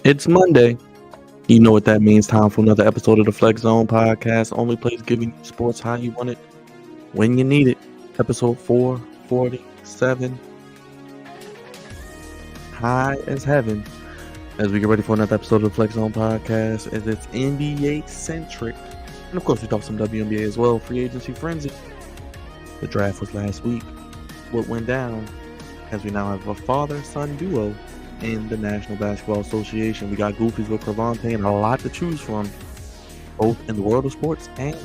It's Monday. You know what that means. Time for another episode of the Flex Zone podcast. Only place giving you sports how you want it, when you need it. Episode 447. High as heaven. As we get ready for another episode of the Flex Zone podcast, as it's NBA centric. And of course, we talk some WNBA as well. Free agency frenzy. The draft was last week. What went down, as we now have a father-son duo in the National Basketball Association. We got goofies with Cravante and a lot to choose from, both in the world of sports and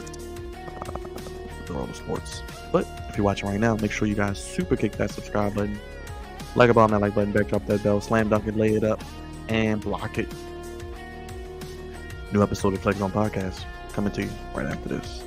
the world of sports. But if you're watching right now, make sure you guys super kick that subscribe button, like a bomb that like button, back drop that bell, slam dunk it, lay it up, and block it. New episode of Flex On Podcast coming to you right after this.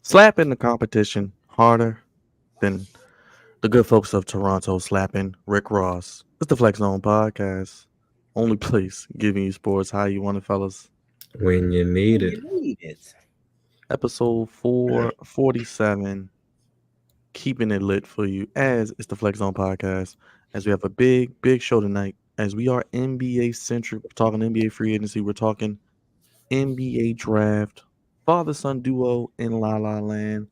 Slapping the competition harder than the good folks of Toronto slapping Rick Ross. It's the Flex Zone Podcast. Only place giving you sports how you want it, fellas. When you need it. Episode 447. Keeping it lit for you as it's the Flex Zone Podcast. As we have a big show tonight. As we are NBA centric. We're talking NBA free agency. We're talking NBA draft. Father-son duo in La La Land.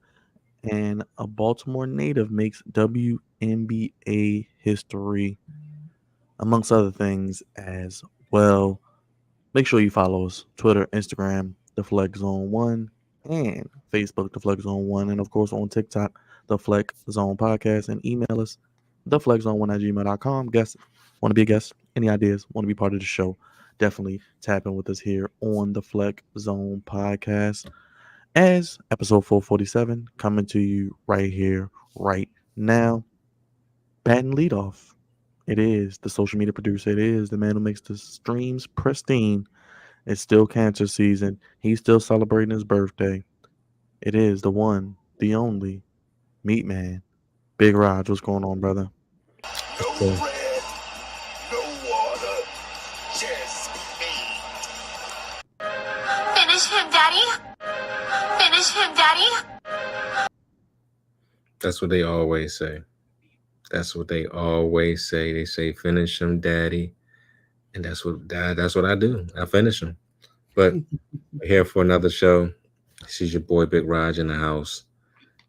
And a Baltimore native makes WNBA history, amongst other things as well. Make sure you follow us, Twitter, Instagram, The Flex Zone 1, and Facebook, The Flex Zone 1, and of course on TikTok, The Flex Zone Podcast, and email us, theflexzone1@gmail.com. Guests, want to be a guest? Any ideas? Want to be part of the show? Definitely tap in with us here on the Flex Zone Podcast. As episode 447 coming to you right here, right now. Batting leadoff. It is the social media producer. It is the man who makes the streams pristine. It's still cancer season. He's still celebrating his birthday. It is the one, the only Meat Man. Big Raj, what's going on, brother? No bread, no water, just meat. Finish him, Daddy. Finish him, Daddy. That's what they always say. That's what they always say. They say, finish him, Daddy. And that's what I do. I finish him. But we're here for another show. This is your boy Big Raj in the house.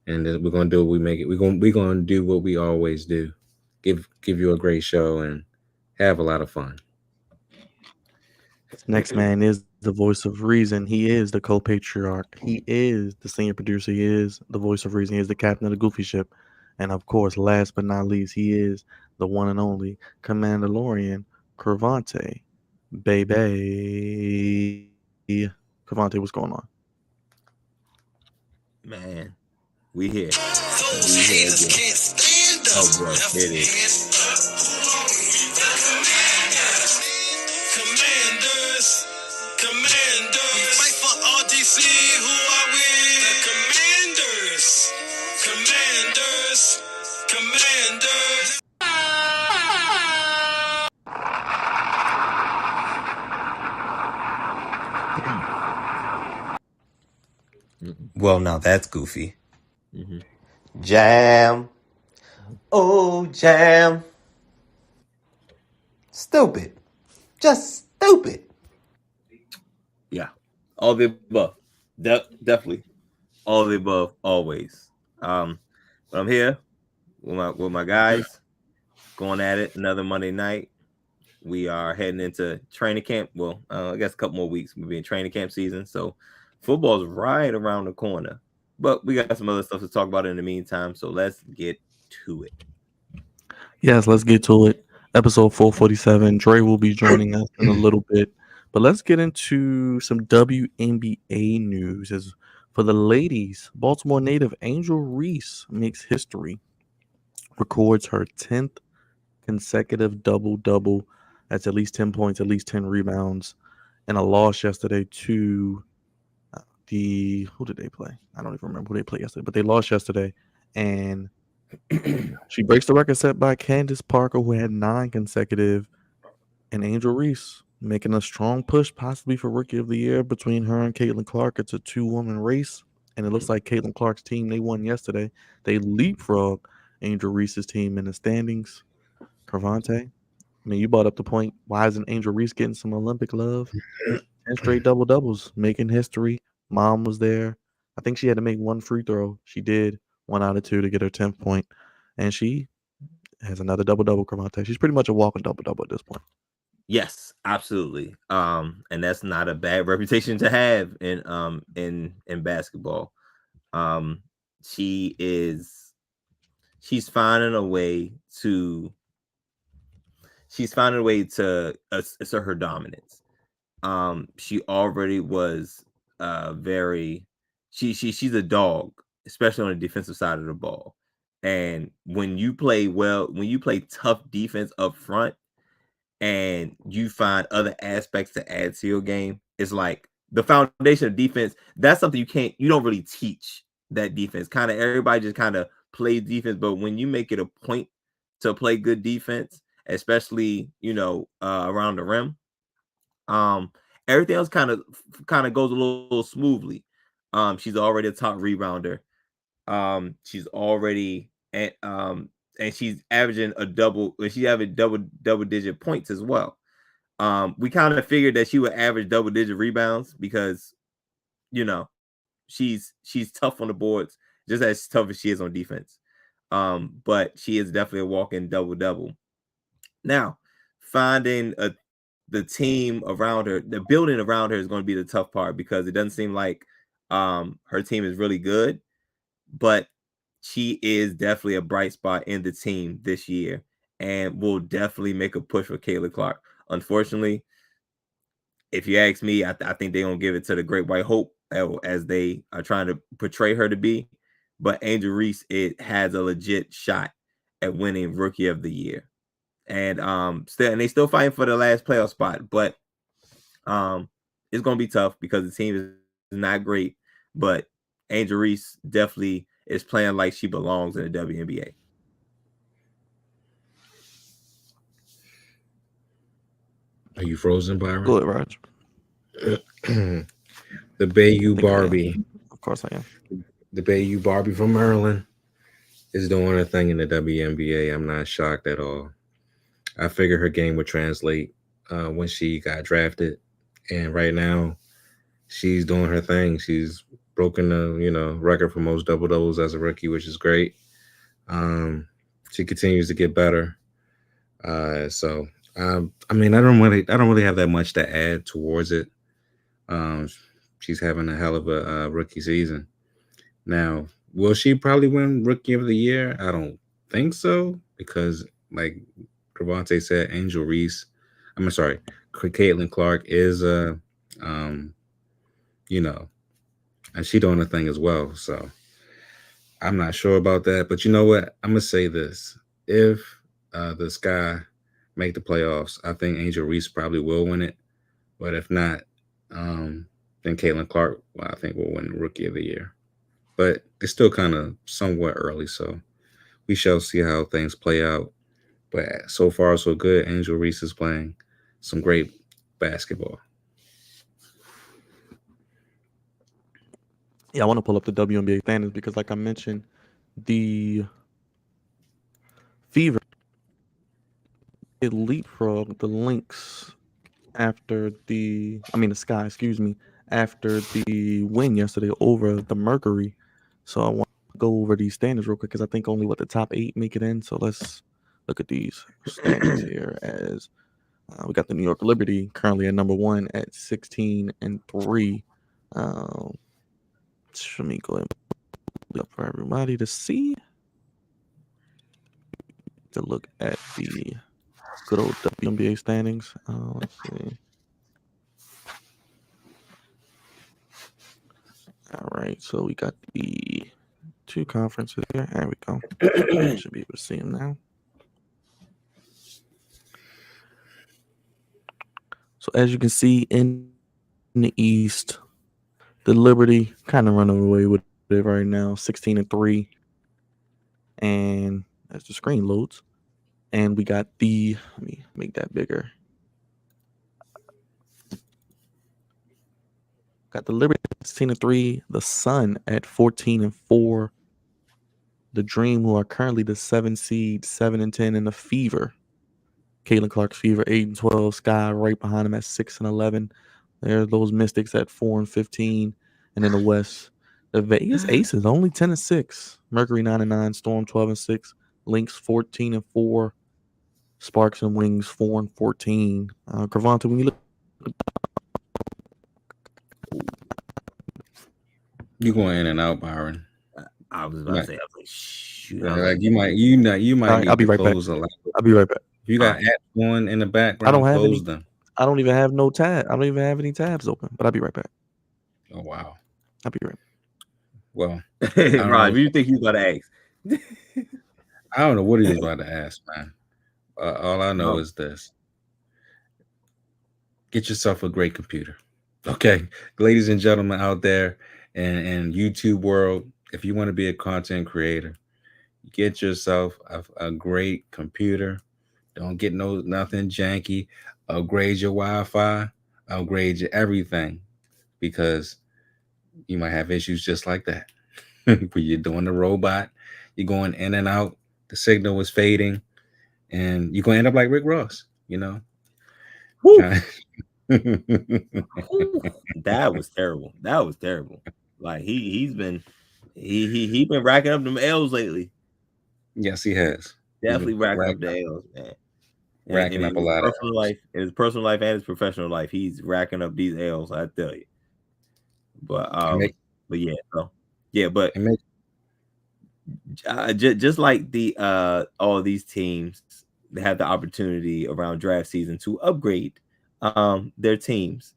And we're gonna do what we make it. We're gonna do what we always do. Give you a great show and have a lot of fun. Next man is the voice of reason. He is the co-patriarch. He is the senior producer. He is the voice of reason. He is the captain of the goofy ship. And of course, last but not least, he is the one and only Commandalorian, Cravante. Baby. Cravante, what's going on? Man, we here. Those haters can't stand us. Oh, bro, it is. Commanders. We fight for RDC. Who are we? The Commanders. Well, now that's goofy. Mm-hmm. Jam. Oh, jam. Stupid. Just stupid. Yeah. All the above. Definitely. all of the above, always. But I'm here with my guys going at it. Another Monday night. We are heading into training camp. Well, I guess a couple more weeks. We'll be in training camp season. So football's right around the corner. But we got some other stuff to talk about in the meantime. So let's get to it. Yes, let's get to it. Episode 447. Dre will be joining us in a little bit. But let's get into some WNBA news. As for the ladies, Baltimore native Angel Reese makes history, records her 10th consecutive double-double. That's at least 10 points, at least 10 rebounds, and a loss yesterday to who did they play? I don't even remember who they played yesterday, but they lost yesterday. And she breaks the record set by Candace Parker, who had 9 consecutive, and Angel Reese making a strong push, possibly for Rookie of the Year between her and Caitlin Clark. It's a 2-woman race, and it looks like Caitlin Clark's team, they won yesterday. They leapfrog Angel Reese's team in the standings. Cravante, I mean, you brought up the point. Why isn't Angel Reese getting some Olympic love? 10 straight double doubles, making history. Mom was there. I think she had to make one free throw. She did 1 out of 2 to get her 10th point, and she has another double double. Cravante. She's pretty much a walking double double at this point. Yes, absolutely. And that's not a bad reputation to have in basketball. She's finding a way to assert her dominance. She already was she's a dog, especially on the defensive side of the ball. And when you play tough defense up front and you find other aspects to add to your game, it's like the foundation of defense. That's something you don't really teach that defense. Kind of everybody just kind of plays defense, but when you make it a point to play good defense, especially around the rim, everything else kind of goes a little smoothly. She's already a top rebounder. She's already and she's averaging double digit points as well. We kind of figured that she would average double digit rebounds because she's tough on the boards, just as tough as she is on defense. But she is definitely a walking double double. Now, finding the team around her, the building around her is going to be the tough part because it doesn't seem like her team is really good, but she is definitely a bright spot in the team this year and will definitely make a push for Caitlin Clark. Unfortunately, if you ask me, I think they're going to give it to the Great White Hope as they are trying to portray her to be. But Angel Reese, it has a legit shot at winning Rookie of the Year. And they still fighting for the last playoff spot, but it's gonna be tough because the team is not great. But Angel Reese definitely is playing like she belongs in the WNBA. Are you frozen, Byron? Good, Raj. The Bayou Barbie. Of course I am. The Bayou Barbie from Maryland is doing her thing in the WNBA. I'm not shocked at all. I figured her game would translate when she got drafted, and right now she's doing her thing. She's broken the record for most double doubles as a rookie, which is great. She continues to get better. So I mean, I don't really have that much to add towards it. She's having a hell of a rookie season. Now, will she probably win Rookie of the Year? I don't think so because, like Cravante said, Angel Reese. I'm sorry, Caitlin Clark is and she doing a thing as well. So I'm not sure about that, but you know what? I'm gonna say this: if the Sky make the playoffs, I think Angel Reese probably will win it. But if not, then Caitlin Clark, I think, will win Rookie of the Year. But it's still kind of somewhat early, so we shall see how things play out. But so far, so good. Angel Reese is playing some great basketball. Yeah, I want to pull up the WNBA standings because, like I mentioned, the Fever it leapfrogged the Lynx the Sky, excuse me, after the win yesterday over the Mercury. So I want to go over these standings real quick because I think only the top 8 make it in. So let's look at these standings here. As we got the New York Liberty currently at number 1 at 16-3. Let me go ahead and put it up for everybody to see. To look at the good old WNBA standings. Let's see. All right, so we got the 2 conferences here. There we go. Should be able to see them now. So as you can see in the East, the Liberty kind of running away with it right now, 16-3. And as the screen loads, and we got the, let me make that bigger. Got the Liberty 16-3, the Sun at 14-4, the Dream, who are currently the 7 seed, 7-10, and the Fever, Caitlin Clark's Fever, 8-12, Sky right behind them at 6-11. There's those Mystics at 4-15, and in the West, the Vegas Aces only 10-6, Mercury 9-9, Storm 12-6, Lynx 14-4, Sparks and Wings 4-14. Cravante, when you look, You going in and out, Byron. I was about to say, I was like, shoot. Like you might right, I'll be right back. I'll be right back. If you got apps going in the background, I don't have close any. them. I don't even have no tab. I don't even have any tabs open. But I'll be right back. Oh wow. I'll be right back. Well, Rod, what do you think he's about to ask? I don't know what he's about to ask, man. All I know is this: get yourself a great computer. Okay, ladies and gentlemen out there and YouTube world, if you want to be a content creator, get yourself a great computer. Don't get nothing janky. Upgrade your Wi-Fi. Upgrade your everything, because you might have issues just like that. When you're doing the robot, you're going in and out. The signal is fading, and you're gonna end up like Rick Ross. You know. That was terrible. That was terrible. Like he's been racking up them L's lately. Yes, he has. Definitely racking up the L's, man. Racking up a lot of personal life, in his personal life and his professional life, he's racking up these L's. I tell you. But just like the all these teams, they have the opportunity around draft season to upgrade their teams,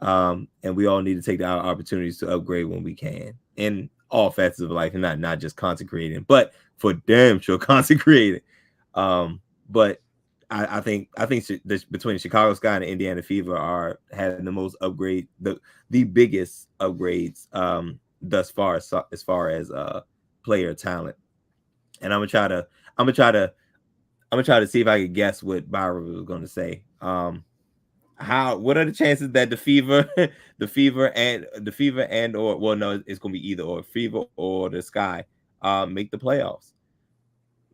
and we all need to take the opportunities to upgrade when we can in all facets of life, and not just content creating, but for damn sure content creating. But I think between the Chicago Sky and the Indiana Fever are having the most upgrade, the biggest upgrades thus far as far as player talent. And I'm gonna try to see if I can guess what Byron was going to say. What are the chances that the Fever and or, well, no, it's going to be either or, Fever or the Sky make the playoffs?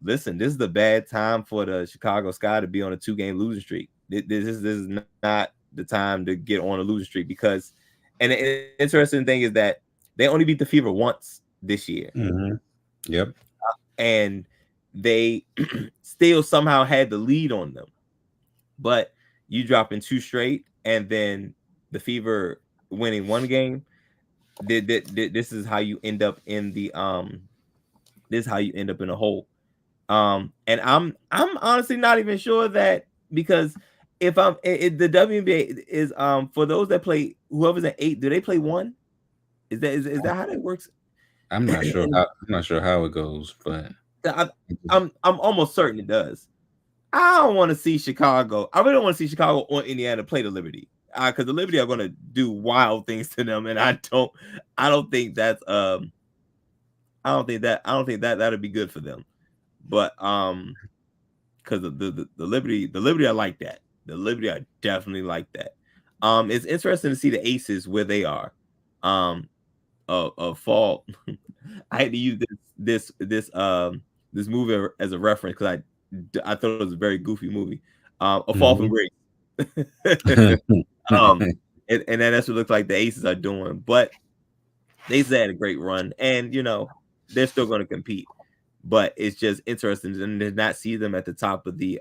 Listen, this is the bad time for the Chicago Sky to be on a 2-game losing streak. This is not the time to get on a losing streak, because, and the interesting thing is that they only beat the Fever once this year. Mm-hmm. Yep. And they still somehow had the lead on them. But you dropping 2 straight, and then the Fever winning 1 game. This is how you end up in the this is how you end up in a hole. And I'm honestly not even sure that, because if the WNBA is for those that play, whoever's at 8, do they play 1? Is that how that works? I'm not sure. I'm not sure how it goes, but I'm almost certain it does. I don't want to see Chicago. I really don't want to see Chicago or Indiana play the Liberty, because the Liberty are going to do wild things to them, and I don't think that's I don't think that'll be good for them. But because the Liberty are like that. The Liberty are definitely like that. It's interesting to see the Aces where they are. Fall. I had to use this movie as a reference because I thought it was a very goofy movie. A Fall from Grace. And that's what it looks like the Aces are doing. But They had a great run, and they're still going to compete. But it's just interesting to not see them at the top of the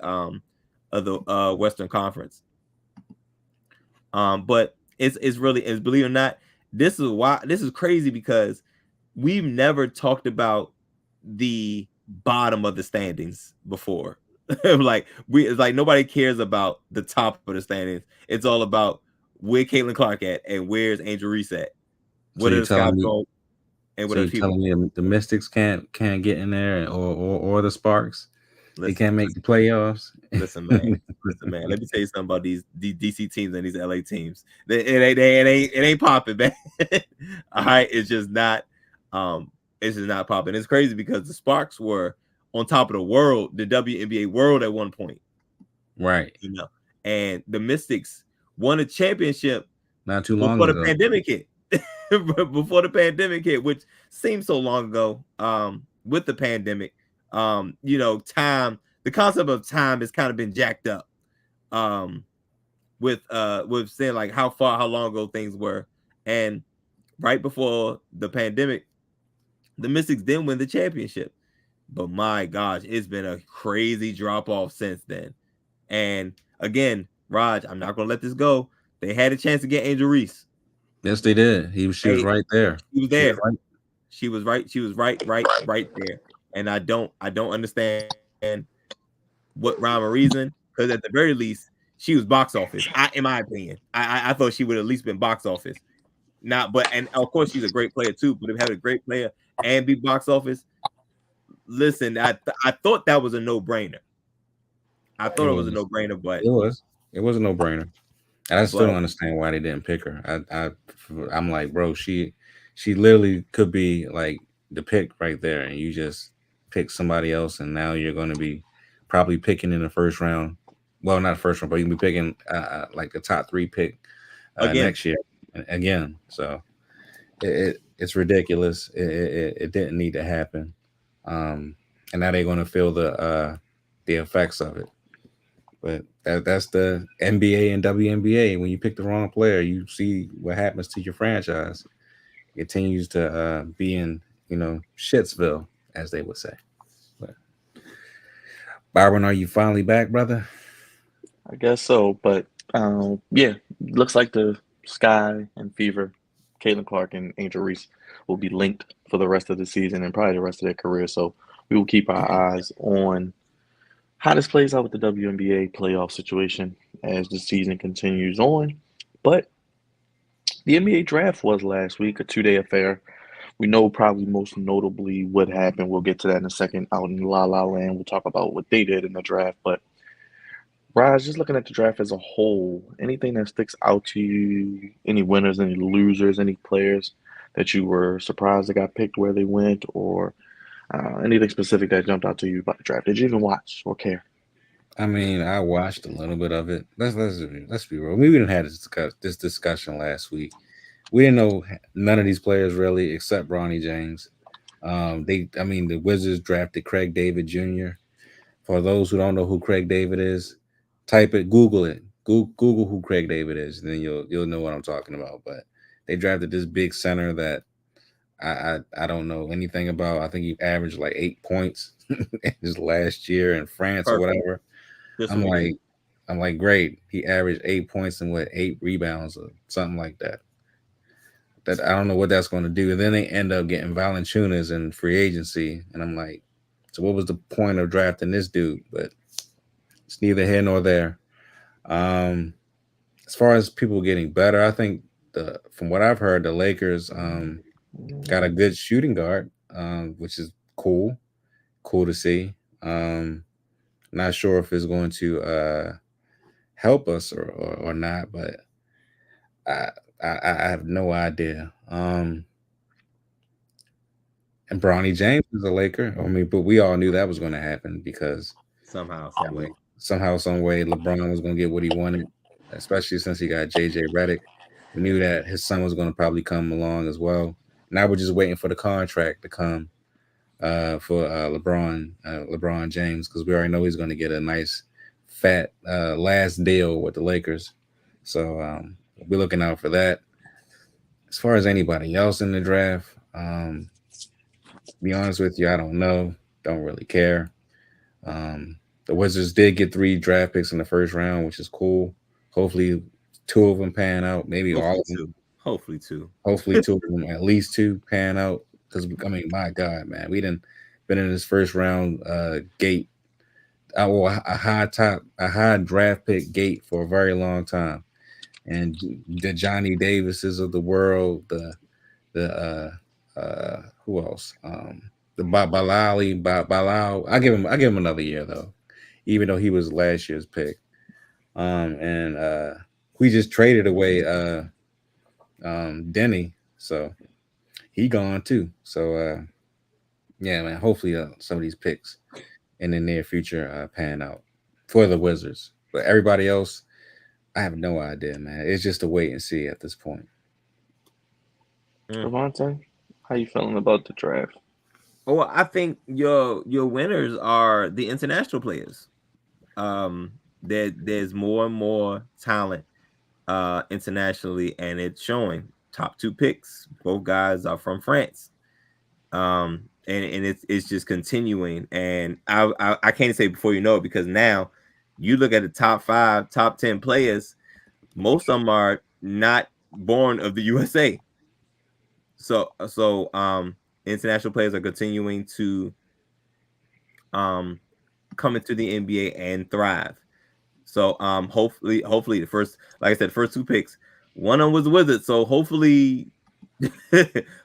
Western Conference. But it's really, believe it or not, this is crazy because we've never talked about the bottom of the standings before. It's like nobody cares about the top of the standings. It's all about where Caitlin Clark at and where's Angel Reese at. What are the scouts going? And what So are you people? telling me the Mystics can't get in there, or the Sparks? They can't make the playoffs. Listen, man. Let me tell you something about these DC teams and these LA teams. It ain't popping, man. All right, it's just not popping. It's crazy because the Sparks were on top of the world, the WNBA world at one point, right? And the Mystics won a championship not too long before ago. the pandemic hit. Before the pandemic hit, which seems so long ago. With the pandemic, time. The concept of time has kind of been jacked up. With saying like how long ago things were, and right before the pandemic, the Mystics didn't win the championship. But my gosh, it's been a crazy drop off since then. And again, Raj, I'm not gonna let this go. They had a chance to get Angel Reese. Yes, they did. She was right there. She was there. She was right there. And I don't understand what rhyme or reason, because at the very least, she was box office. In my opinion, I thought she would at least been box office. And of course she's a great player too. But if having a great player and be box office, listen, I thought that was a no brainer. I thought it was a no brainer, but it was a no brainer. And I still don't understand why they didn't pick her. I'm like, bro, she literally could be like the pick right there, and you just pick somebody else, and now you're going to be probably picking in the first round. Well, not first round, but you can be picking like a top 3 pick next year again. So it's ridiculous. It didn't need to happen, and now they're going to feel the effects of it. But that's the NBA and WNBA. When you pick the wrong player, you see what happens to your franchise. It continues to be in, Shitsville, as they would say. But Byron, are you finally back, brother? I guess so. But yeah, looks like the Sky and Fever, Caitlin Clark and Angel Reese will be linked for the rest of the season and probably the rest of their career. So we will keep our eyes on how this plays out with the WNBA playoff situation as the season continues on. But the NBA draft was last week, a 2-day affair. We know probably most notably what happened. We'll get to that in a second out in La La Land. We'll talk about what they did in the draft. But Raj, just looking at the draft as a whole, anything that sticks out to you, any winners, any losers, any players that you were surprised that got picked where they went, or anything specific that jumped out to you about the draft? Did you even watch or care? I mean, I watched a little bit of it. Let's be real. We didn't have this discussion last week. We didn't know none of these players really, except Bronny James. The Wizards drafted Craig David Jr. For those who don't know who Craig David is, type it, Google it, Google who Craig David is, and then you'll know what I'm talking about. But they drafted this big center that I don't know anything about. I think he averaged like 8 points his last year in France or whatever. I'm like, great. He averaged 8 points and 8 rebounds or something like that. That I don't know what that's going to do. And then they end up getting Valanciunas in free agency, and I'm like, so what was the point of drafting this dude? But it's neither here nor there. As far as people getting better, I think from what I've heard, the Lakers got a good shooting guard, which is cool to see. Not sure if it's going to help us or not, but I have no idea. And Bronny James is a Laker. I mean, but we all knew that was going to happen because somehow, some way, LeBron was going to get what he wanted, especially since he got JJ Redick. We knew that his son was going to probably come along as well. Now we're just waiting for the contract to come for LeBron James, because we already know he's going to get a nice fat last deal with the Lakers. So we're looking out for that. as far as anybody else in the draft, be honest with you, I don't know. Don't really care. The Wizards did get 3 draft picks in the first round, which is cool. Hopefully, 2 of them pan out. Maybe all of them. Hopefully 2. Hopefully 2 of them, at least 2 pan out. Because I mean, my God, man, we didn't been in this first round gate, or a high draft pick gate for a very long time. And the Johnny Davises of the world, the who else? The Bilal. I give him another year though, even though he was last year's pick. And we just traded away Denny, so he gone too. So yeah, man. Hopefully some of these picks in the near future pan out for the Wizards. But everybody else, I have no idea, man. It's just a wait and see at this point. Devontae, how you feeling about the draft? Well, I think your winners are the international players. There's more and more talent internationally, and it's showing. Top 2 picks, both guys are from France. And it's just continuing. And I can't say before you know it, because now you look at the top 5, top 10 players, most of them are not born of the USA. So international players are continuing to come into the NBA and thrive. So hopefully the first, like I said, first 2 picks, one of them was Wizard. So hopefully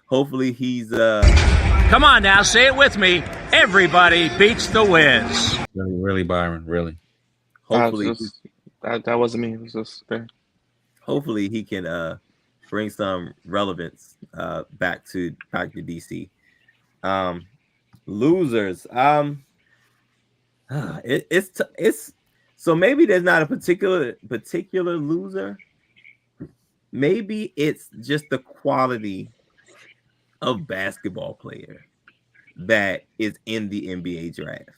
hopefully he's Come on now, say it with me. Everybody beats the Wiz. Really, Byron, really. Hopefully that wasn't me. It was just there. Hopefully he can bring some relevance back to DC. Losers. It's so maybe there's not a particular loser. Maybe it's just the quality of basketball player that is in the NBA draft.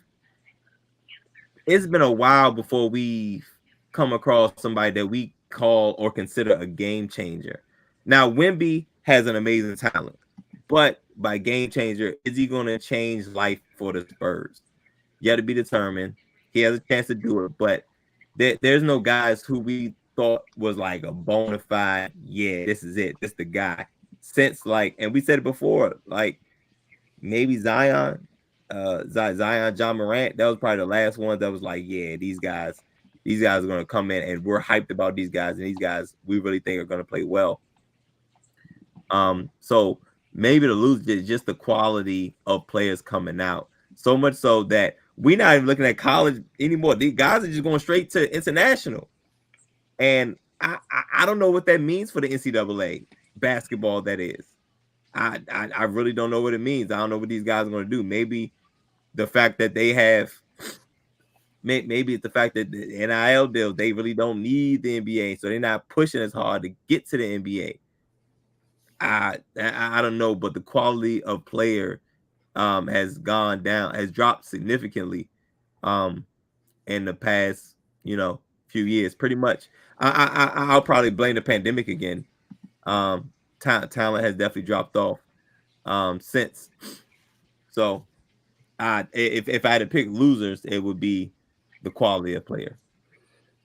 It's been a while before we've come across somebody that we call or consider a game changer. Now, Wemby has an amazing talent, but by game changer, is he going to change life for the Spurs? You have to be determined. He has a chance to do it, but there's no guys who we thought was like a bona fide, yeah, this is it, this is the guy. Since like, and we said it before, like maybe Zion, John Morant, that was probably the last one that was like, yeah, these guys are going to come in, and we're hyped about these guys, and these guys we really think are going to play well. So maybe the lose is just the quality of players coming out, so much so that we're not even looking at college anymore. These guys are just going straight to international, and I don't know what that means for the NCAA basketball. That is, I really don't know what it means. I don't know what these guys are going to do. Maybe the fact that they have, maybe it's the fact that the NIL deals, they really don't need the NBA, so they're not pushing as hard to get to the NBA. I don't know, but the quality of player has gone down, has dropped significantly in the past, few years. Pretty much, I'll probably blame the pandemic again. Talent has definitely dropped off since. So, if I had to pick losers, it would be the quality of player.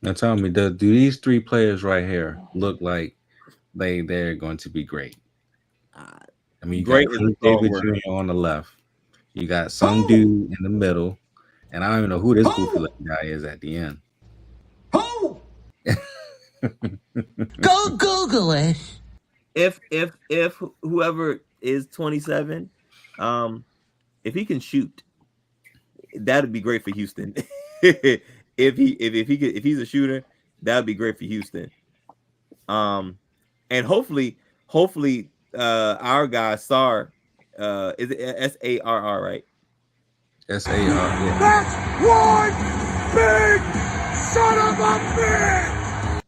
Now tell me, do these 3 players right here look like they're going to be great? I mean, you Great got David Jr. on the left. You got some dude in the middle, and I don't even know who this goofy looking guy is at the end. Go Google it. If whoever is 27, if he can shoot, that'd be great for Houston. if he's a shooter, that'd be great for Houston. And hopefully, our guy Sar, is it SARR, right? SAR. Yeah. That's one big son of a bitch!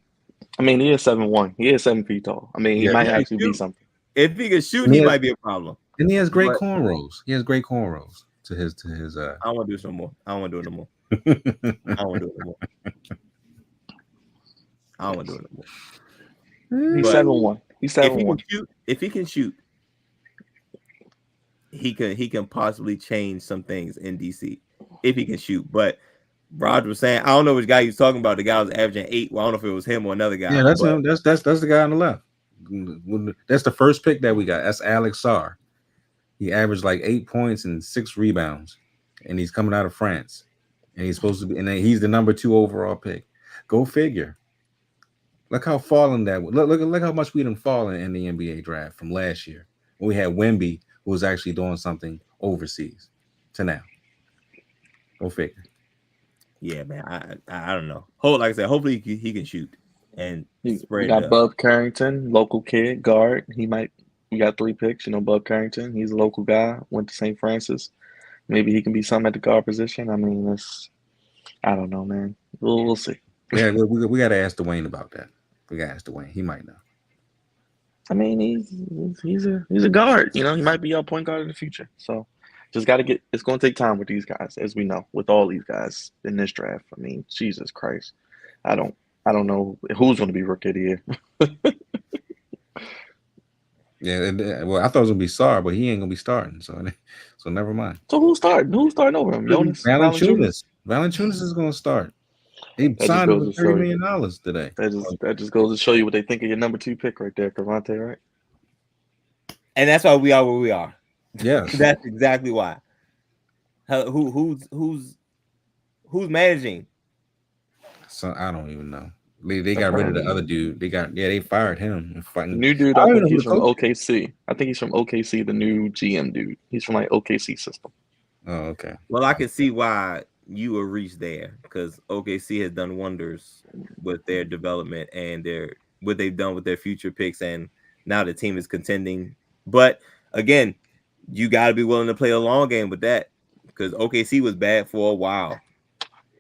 I mean, he is 7'1". He is 7 feet tall. I mean, he might actually be something. If he can shoot, he might be a problem. And he has great cornrows. He has great cornrows to his. I don't want to do this no more. I don't want to do it no more. I don't want to do it no more. He's 7'1". He's 7'1". if he can shoot, he can possibly change some things in DC if he can shoot. But Roger was saying, I don't know which guy he was talking about. The guy was averaging 8. Well, I don't know if it was him or another guy. Yeah, that's but him. That's the guy on the left. That's the first pick that we got. That's Alex Sarr. He averaged like 8 points and 6 rebounds, and he's coming out of France. And he's supposed to be, and he's the number 2 overall pick. Go figure. Look how fallen that. Look how much we done fallen in the NBA draft from last year when we had Wemby, who was actually doing something overseas, to now. Go figure. Yeah, man. I don't know. Like I said, hopefully he can shoot and We spread got it up. Bub Carrington, local kid, guard. We got 3 picks. Bub Carrington. He's a local guy. Went to St. Francis. Maybe he can be something at the guard position. I mean, I don't know, man. We'll see. Yeah, we got to ask Dwayne about that. We got to ask Dwayne. He might know. I mean, he's a guard. He might be our point guard in the future. So just got to get. It's going to take time with these guys, as we know, with all these guys in this draft. I mean, Jesus Christ, I don't know who's going to be rookie of the year. Yeah, well, I thought it was gonna be Sarr, but he ain't gonna be starting, so never mind. So who's starting? Who's starting over him? Jonas Valanciunas. Valanciunas is gonna start. He signed him for $30 million today. That just goes to show you what they think of your number 2 pick right there, Cavante, right? And that's why we are where we are. Yeah, that's exactly why. Who's managing? So I don't even know. They got rid of the other dude. They fired him. The new dude, I think he's from OKC. I think he's from OKC, the new GM dude. He's from like OKC system. Oh, okay. Well, I can see why you will reach there because OKC has done wonders with their development and what they've done with their future picks, and now the team is contending. But again, you got to be willing to play a long game with that because OKC was bad for a while.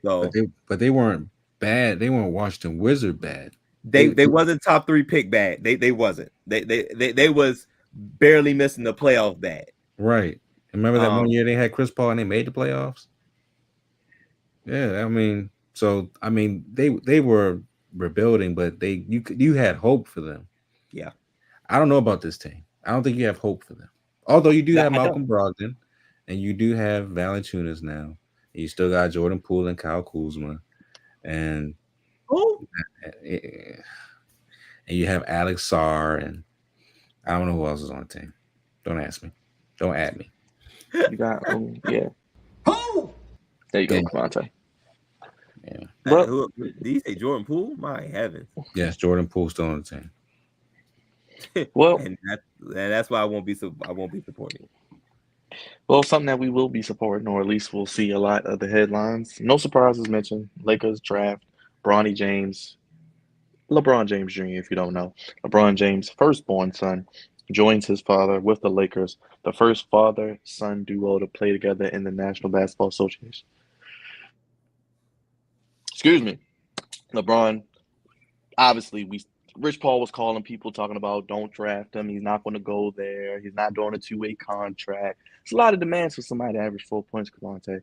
So, but they weren't bad. They weren't Washington Wizard bad. They wasn't top 3 pick bad. They wasn't. They was barely missing the playoff bad. Right. Remember that one year they had Chris Paul and they made the playoffs? Yeah, I mean, they were rebuilding, but you had hope for them. Yeah. I don't know about this team. I don't think you have hope for them. Although you do have Malcolm Brogdon and you do have Valanciunas now. And you still got Jordan Poole and Kyle Kuzma. And you have Alex Sarr, and I don't know who else is on the team. Don't ask me. Don't add me. You got yeah. Who? There you go, Cavante. Yeah. But did you say Jordan Poole? My heavens. Yes, Jordan Poole still on the team. Well, and that's why I won't be supporting. Well, something that we will be supporting, or at least we'll see a lot of the headlines. No surprises mentioned. Lakers draft Bronny James, LeBron James Jr., if you don't know. LeBron James' firstborn son joins his father with the Lakers, the first father-son duo to play together in the National Basketball Association. Excuse me. LeBron, obviously, Rich Paul was calling people talking about don't draft him. He's not going to go there. He's not doing a 2-way contract. It's a lot of demands for somebody to average 4 points, Cavante.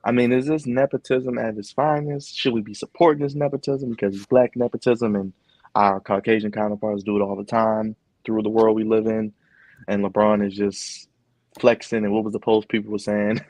I mean, is this nepotism at its finest? Should we be supporting this nepotism because it's black nepotism and our Caucasian counterparts do it all the time through the world we live in? And LeBron is just flexing. And what was the post people were saying?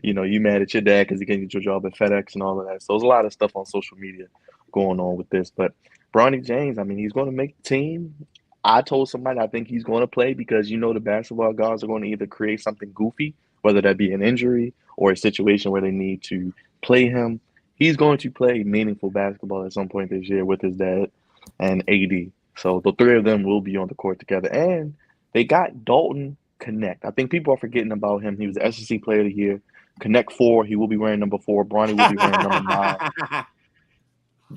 You mad at your dad because he can't get your job at FedEx and all of that. So there's a lot of stuff on social media going on with this. But Bronny James, I mean, he's going to make the team. I told somebody I think he's going to play because the basketball gods are going to either create something goofy, whether that be an injury or a situation where they need to play him. He's going to play meaningful basketball at some point this year with his dad and AD. So the 3 of them will be on the court together. And they got Dalton Connect. I think people are forgetting about him. He was the SEC Player of the Year. Connect 4, he will be wearing number 4. Bronny will be wearing number 9.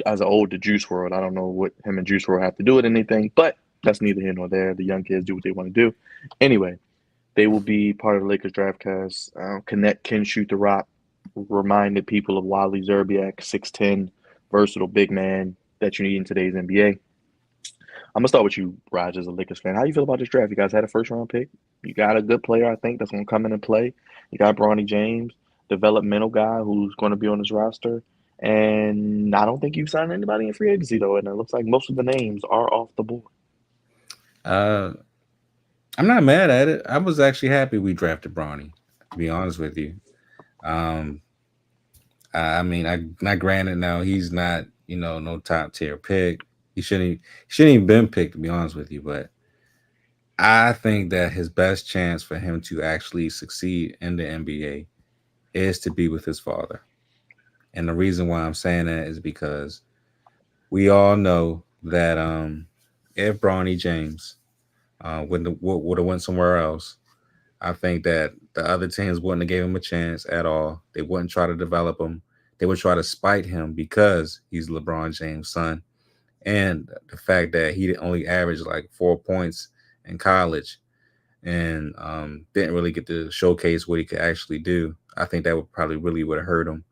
As an ode to Juice WRLD, I don't know what him and Juice WRLD have to do with anything, but that's neither here nor there. The young kids do what they want to do. Anyway, they will be part of the Lakers draft cast. Connect can shoot the rock. Reminded people of Wally Zerbiak, 6'10", versatile big man that you need in today's NBA. I'm going to start with you, Raj, as a Lakers fan. How you feel about this draft? You guys had a first-round pick. You got a good player, I think, that's going to come in and play. You got Bronny James, developmental guy who's going to be on this roster. And I don't think you've signed anybody in free agency, though. And it looks like most of the names are off the board. I'm not mad at it. I was actually happy we drafted Bronny, to be honest with you. Um, I mean, I not granted now he's not, no top tier pick. He shouldn't even been picked, to be honest with you. But I think that his best chance for him to actually succeed in the NBA is to be with his father. And the reason why I'm saying that is because we all know that if Bronny James would have went somewhere else, I think that the other teams wouldn't have gave him a chance at all. They wouldn't try to develop him. They would try to spite him because he's LeBron James' son, and the fact that he only averaged like 4 points in college and didn't really get to showcase what he could actually do. I think that would probably really would have hurt him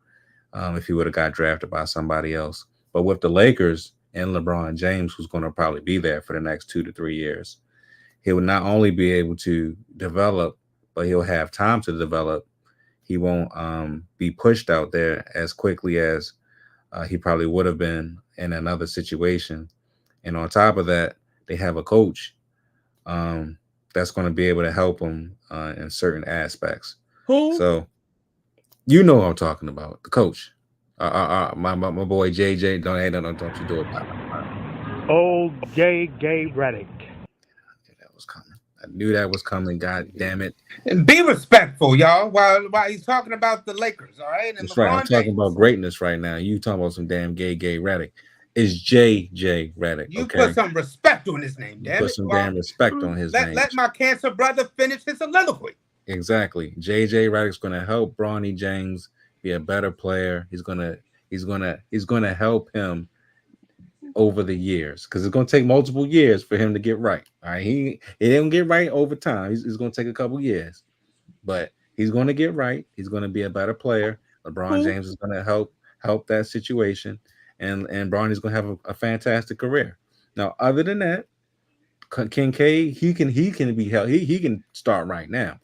if he would have got drafted by somebody else. But with the Lakers and LeBron James, who's going to probably be there for the next 2 to 3 years, he will not only be able to develop, but he'll have time to develop. He won't be pushed out there as quickly as he probably would have been in another situation. And on top of that, they have a coach um, that's going to be able to help him in certain aspects. Who? So you know what I'm talking about, the coach. My boy JJ, don't you do it. Old gay Reddick. That was coming. I knew that was coming. God damn it! And be respectful, y'all, while he's talking about the Lakers, all right? And That's right. I'm LeBron talking James. about greatness right now. You talking about some damn gay Reddick. It's JJ Reddick. You Okay, put some respect on his name, damn put it. some Well, damn respect on his name. let my cancer brother finish his soliloquy. Exactly. JJ Reddick's going to help Bronny James be a better player. He's gonna help him over the years because it's going to take multiple years for him to get right. All right, he didn't get right over time. It's going to take a couple years, but he's going to get right. He's going to be a better player. LeBron James is going to help that situation, and Bronny's going to have a fantastic career. Now, other than that, Kincaid, he can be held. He can start right now.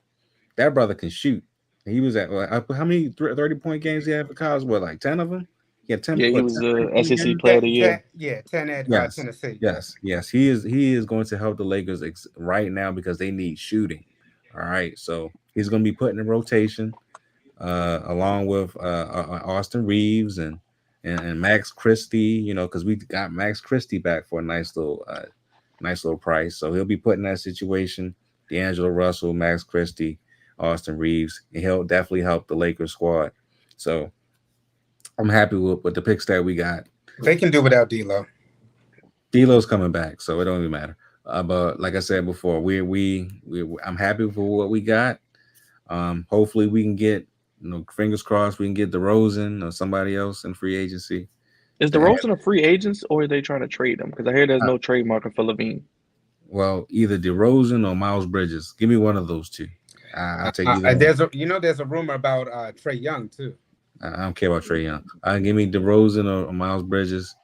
That brother can shoot. He was at how many 30-point games he had for college? What, like 10 of them? Yeah, 10. Yeah, he What, was 10 the 30-point SEC games? Player of the Year. 10 at Yes, Tennessee. yes. He is going to help the Lakers right now because they need shooting. All right, so he's going to be put in the rotation along with Austin Reeves and Max Christie. Because we got Max Christie back for a nice little price, so he'll be put in that situation. D'Angelo Russell, Max Christie, Austin Reeves, and he'll definitely help the Lakers squad. So I'm happy with the picks that we got. They can do without D'Lo. D'Lo's coming back, so it don't even matter. But like I said before, I'm happy for what we got. Hopefully we can get, fingers crossed, we can get DeRozan or somebody else in free agency. Is to add- DeRozan a free agent or are they trying to trade him? Because I hear there's no trade market for Levine. Well, either DeRozan or Miles Bridges. Give me one of those two. I'll take either one. There's a rumor about Trey Young too. I don't care about Trey Young. Give me DeRozan or Miles Bridges.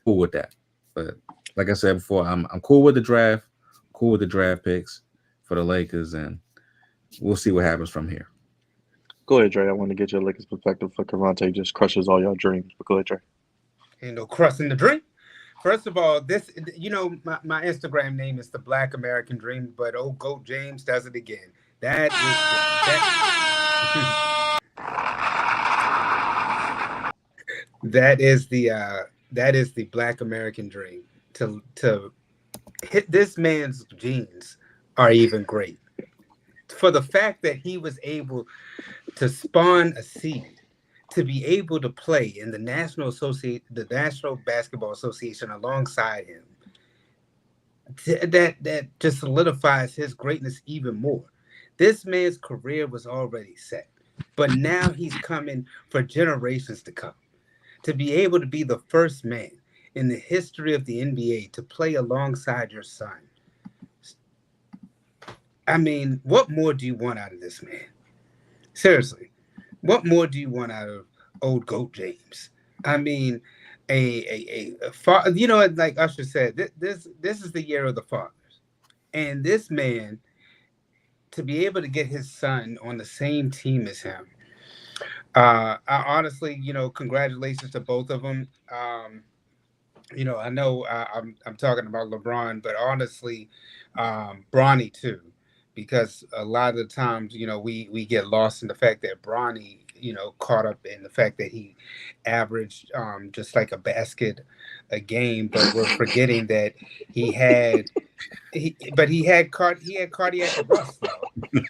Cool with that. But like I said before, I'm cool with the draft. Cool with the draft picks for the Lakers, and we'll see what happens from here. Go ahead, Dre. I want to get your Lakers perspective for Cavante just crushes all your dreams. But go ahead, Dre. Ain't no crushing the dream. First of all, my Instagram name is the Black American Dream, but old Goat James does it again. That is the Black American Dream. To hit this man's genes are even great. For the fact that he was able to spawn a seed, to be able to play in the National Basketball Association alongside him, that just solidifies his greatness even more. This man's career was already set, but now he's coming for generations to come. To be able to be the first man in the history of the NBA to play alongside your son. I mean, what more do you want out of this man? Seriously, what more do you want out of old Goat James? I mean, like Usher said, this is the year of the fathers, and this man, to be able to get his son on the same team as him, I honestly, congratulations to both of them. I know I'm talking about LeBron, but honestly, Bronny too, because a lot of the times, we get lost in the fact that Bronny, caught up in the fact that he averaged just like a basket a game, but we're forgetting that he had he had cardiac arrest though.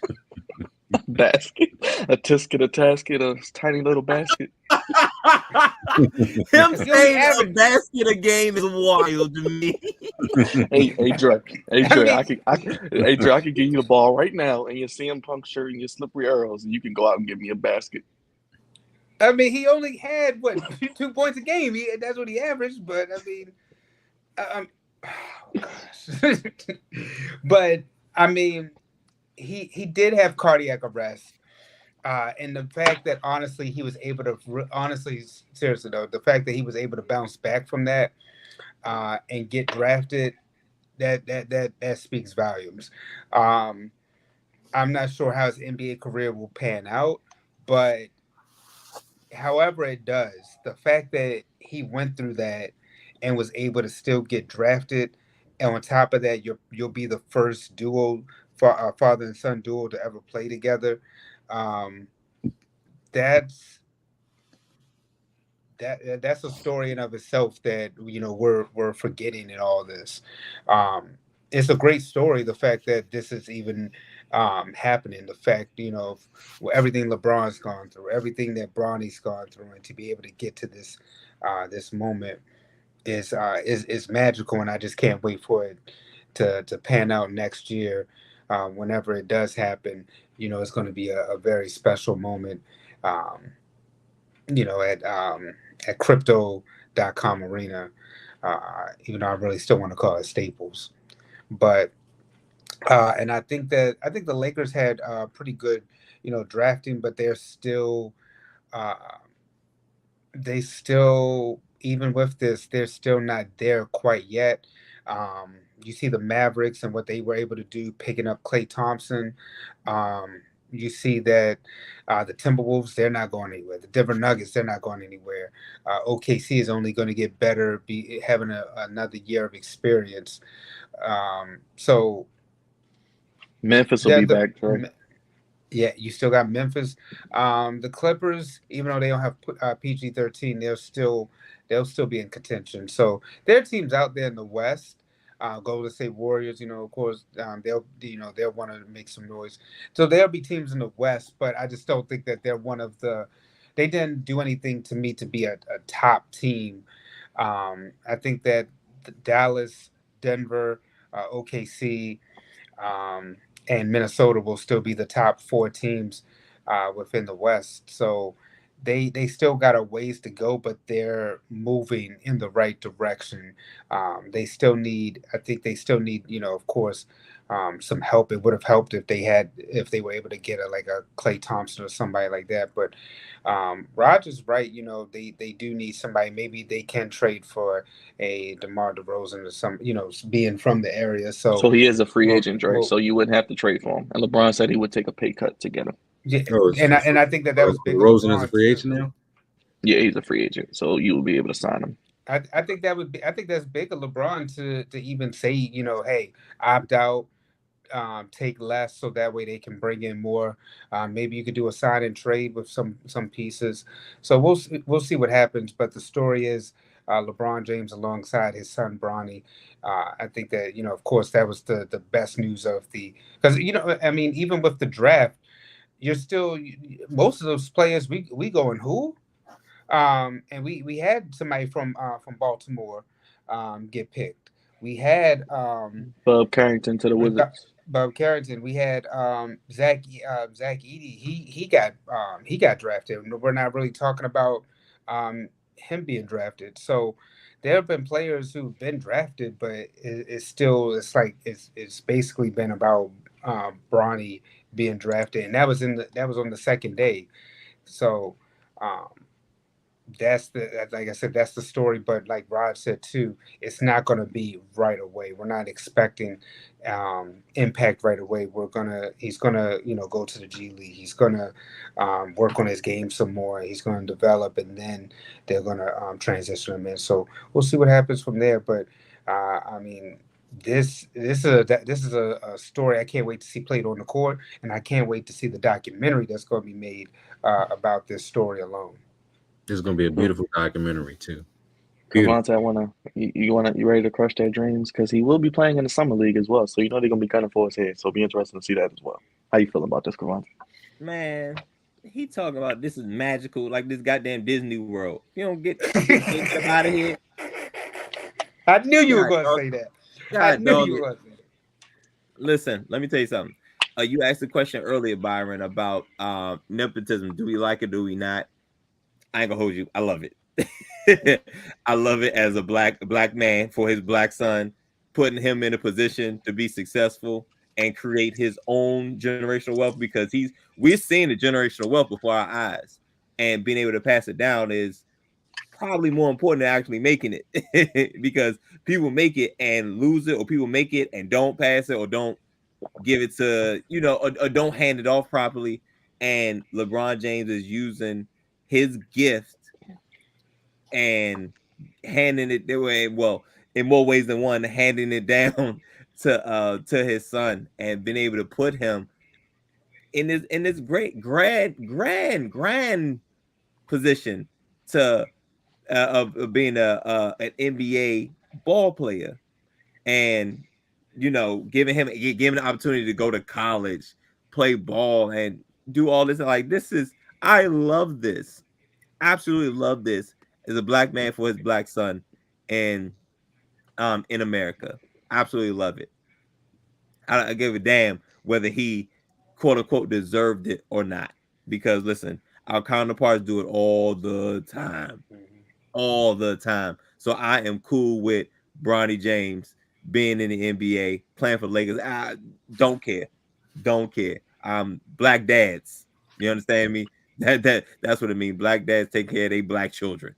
Basket, a tisket, a tasket, a tiny little basket. Him He only saying a averaged. basket a game is wild to me. Hey, Dre. Hey, I Dre. mean, Hey, Dre. I could give you the ball right now and your CM Punk shirt and your slippery arrows, and you can go out and give me a basket. he only had what 2 points a game. That's what he averaged. But I mean, oh gosh. But I mean, he did have cardiac arrest. And the fact that honestly he was able to honestly seriously though, the fact that he was able to bounce back from that and get drafted, that speaks volumes. Um, I'm not sure how his NBA career will pan out, but however it does, the fact that he went through that and was able to still get drafted, and on top of that, you'll be the first duo for father and son duo to ever play together. Um, that's that's a story in of itself that we're forgetting in all this. Um, it's a great story. The fact that this is even happening, the fact of everything LeBron's gone through, everything that Bronny's gone through, and to be able to get to this moment is magical, and I just can't wait for it to pan out next year. Whenever it does happen, it's going to be a very special moment. Um, at crypto.com arena, even though I really still want to call it Staples. But and I think the Lakers had pretty good, drafting, but uh, they still, even with this, they're still not there quite yet. You see the Mavericks and what they were able to do, picking up Klay Thompson. You see that the Timberwolves, they're not going anywhere. The Denver Nuggets, they're not going anywhere. OKC is only going to get better, be having another year of experience. So Memphis will be the back, Dre. yeah, you still got Memphis. The Clippers, even though they don't have PG-13, they'll still be in contention. So there are teams out there in the West. Golden State Warriors, of course, they'll want to make some noise. So there'll be teams in the West, but I just don't think that they're one of the. They didn't do anything to me to be a top team. I think that Dallas, Denver, OKC, um, and Minnesota will still be the top four teams within the West. So they still got a ways to go, but they're moving in the right direction. I think they still need, of course, some help. It would have helped if they were able to get like a Klay Thompson or somebody like that. But Roger's right. They do need somebody. Maybe they can trade for a DeMar DeRozan or some, being from the area. So So he is a free well, agent, Dre. well, So you wouldn't have to trade for him. And LeBron said he would take a pay cut to get him. yeah, Oh, and I think that was big of Rosen is a LeBron free too. agent now. Yeah, he's a free agent, so you will be able to sign him. I think I think that's big of LeBron to even say, hey, opt out, take less, so that way they can bring in more. Maybe you could do a sign and trade with some pieces. So we'll see what happens. But the story is LeBron James alongside his son Bronny. I think that of course, that was the best news of the, because even with the draft, you're still, most of those players we going who. And we had somebody from Baltimore get picked. We had Bub Carrington to the Wizards. Bob Carrington. We had Zach Edey. He got drafted. We're not really talking about him being drafted. So there have been players who've been drafted, but it's basically been about Bronny being drafted, and that was on the second day. So. Um, like I said, that's the story. But like Rod said too, it's not going to be right away. We're not expecting impact right away. He's gonna go to the G League. He's gonna work on his game some more. He's gonna develop, and then they're gonna transition him in. So we'll see what happens from there. But I mean, this is a story I can't wait to see played on the court, and I can't wait to see the documentary that's going to be made about this story alone. This is gonna be a beautiful documentary too. Beautiful. Cavante, you ready to crush their dreams? Because he will be playing in the summer league as well, so you know they're gonna be gunning for his head. So it'll be interesting to see that as well. How you feel about this, Cavante? Man, he talking about this is magical, like this goddamn Disney World. You don't get out of here. I knew you were God, going to dog. say that. I God, knew dog you it. were going to say that. Listen, let me tell you something. You asked a question earlier, Byron, about nepotism. Do we like it? Do we not? I ain't gonna hold you. I love it. I love it as a black man for his black son, putting him in a position to be successful and create his own generational wealth because we're seeing the generational wealth before our eyes, and being able to pass it down is probably more important than actually making it because people make it and lose it, or people make it and don't pass it, or don't give it to or don't hand it off properly. And LeBron James is using his gift and handing it their way, well, in more ways than one, handing it down to his son, and been able to put him in this great grand position to of being an NBA ball player, and giving him the opportunity to go to college, play ball, and do all this. Like, I love this, absolutely love this as a black man for his black son, and in America, absolutely love it. I give a damn whether he quote unquote deserved it or not, because listen, our counterparts do it all the time, all the time. So I am cool with Bronny James being in the NBA, playing for Lakers. I don't care. Don't care. Black dads. You understand me? That's what it means. Black dads take care of their black children.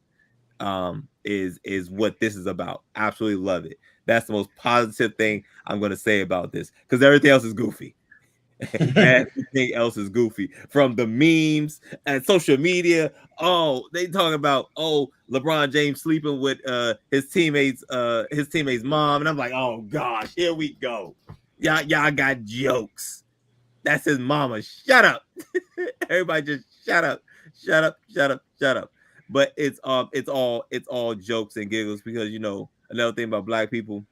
Is what this is about. Absolutely love it. That's the most positive thing I'm gonna say about this, because everything else is goofy. Everything else is goofy, from the memes and social media. Oh, they talk about LeBron James sleeping with his teammates mom, and I'm like, oh gosh, here we go. Y'all got jokes. That's his mama. Shut up. Everybody just shut up. Shut up. Shut up. Shut up. But it's all jokes and giggles, because another thing about black people,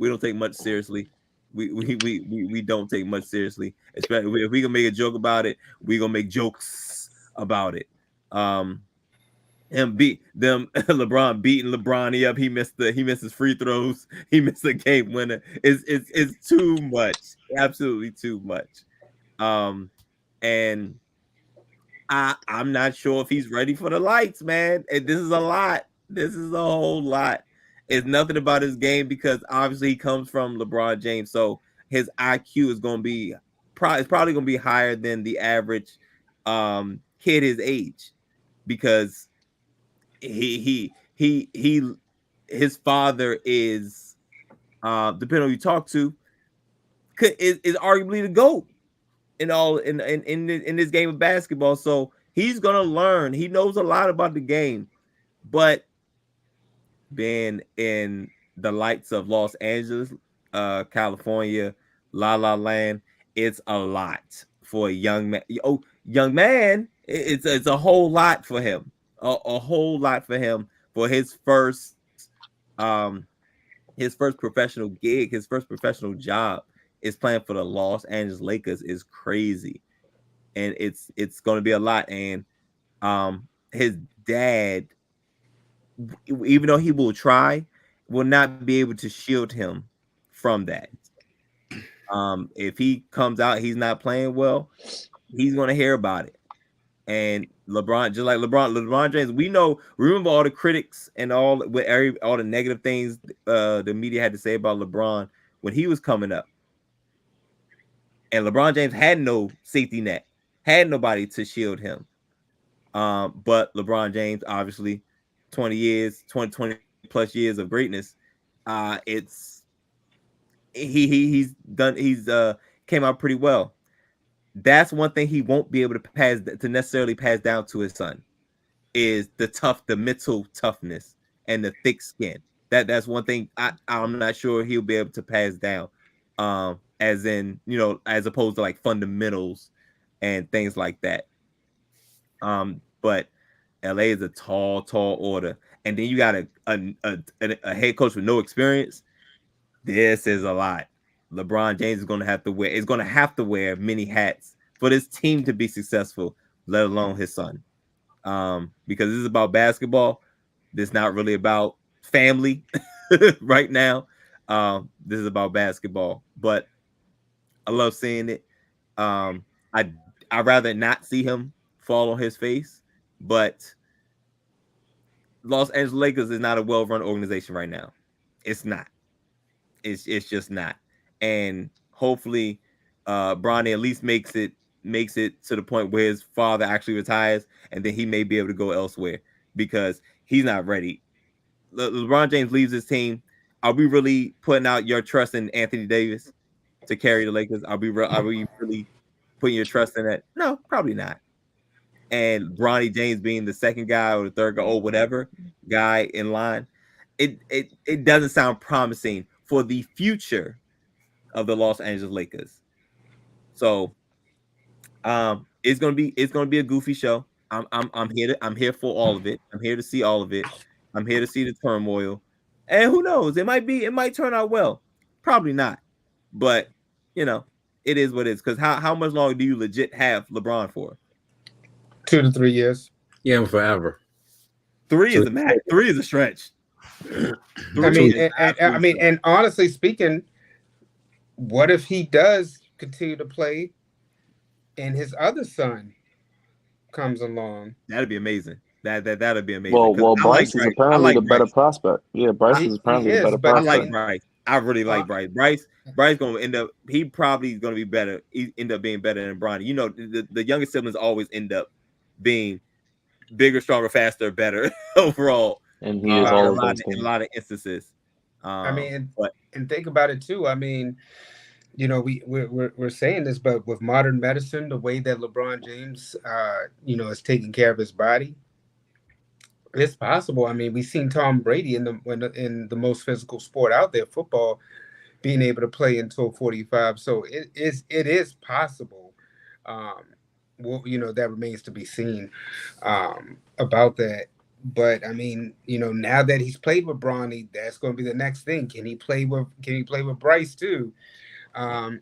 we don't take much seriously. We don't take much seriously. Especially if we can make a joke about it, we gonna make jokes about it. And beat them LeBron beating LeBronny up. He missed his free throws. He missed a game winner. It's too much. Absolutely too much. And I'm not sure if he's ready for the lights, man. And this is a lot. This is a whole lot. It's nothing about his game, because obviously he comes from LeBron James, so his IQ is going to be probably going to be higher than the average kid his age, because his father is depending on who you talk to, is arguably the GOAT in this game of basketball. So he's gonna learn. He knows a lot about the game, but being in the lights of Los Angeles, California, La La Land, it's a lot for a young man. Young man, it's a whole lot for him. A whole lot for him for his first professional gig, his first professional job is playing for the Los Angeles Lakers. Is crazy, and it's going to be a lot. And his dad, even though he will try, will not be able to shield him from that. If he comes out, he's not playing well, he's going to hear about it. And LeBron, just like LeBron James, remember all the critics and all the negative things the media had to say about LeBron when he was coming up. And LeBron James had no safety net, had nobody to shield him. But LeBron James, obviously, 20 plus years of greatness. He's came out pretty well. That's one thing he won't be able to necessarily pass down to his son, is the mental toughness and the thick skin. That's one thing I'm not sure he'll be able to pass down. As in, as opposed to like fundamentals and things like that. But LA is a tall order. And then you got a head coach with no experience. This is a lot. LeBron James is going to have to wear many hats for this team to be successful, let alone his son. Because this is about basketball. This is not really about family right now. This is about basketball, but I love seeing it. I'd rather not see him fall on his face, but Los Angeles Lakers is not a well-run organization right now. It's not. It's just not. And hopefully, Bronny at least makes it to the point where his father actually retires, and then he may be able to go elsewhere because he's not ready. LeBron James leaves his team. Are we really putting out your trust in Anthony Davis to carry the Lakers? Are we really putting your trust in that? No, probably not. And Bronny James being the second guy or the third guy or whatever guy in line, it doesn't sound promising for the future of the Los Angeles Lakers. So it's gonna be a goofy show. I'm here for all of it. I'm here to see all of it. I'm here to see the turmoil. And who knows? It might turn out well. Probably not. But it is what it is. Because how much longer do you legit have LeBron for? 2 to 3 years. Yeah, forever. 3 is a max. 3 is a stretch. I mean, and honestly speaking, what if he does continue to play and his other son comes along? That'd be amazing. That'd be amazing. Well, Bryce is apparently the better prospect. Yeah, Bryce is apparently the better prospect. I like Bryce. I really like Bryce. Bryce gonna end up. He probably is gonna be better. He end up being better than Bronny. The younger siblings always end up being bigger, stronger, faster, better overall. And he is all in a lot of instances. And think about it too. I mean, we're saying this, but with modern medicine, the way that LeBron James, is taking care of his body, it's possible. I mean, we've seen Tom Brady in the most physical sport out there, football, being able to play until 45. So it is possible. That remains to be seen about that. But I mean, now that he's played with Bronny, that's going to be the next thing. Can he play with Bryce too? That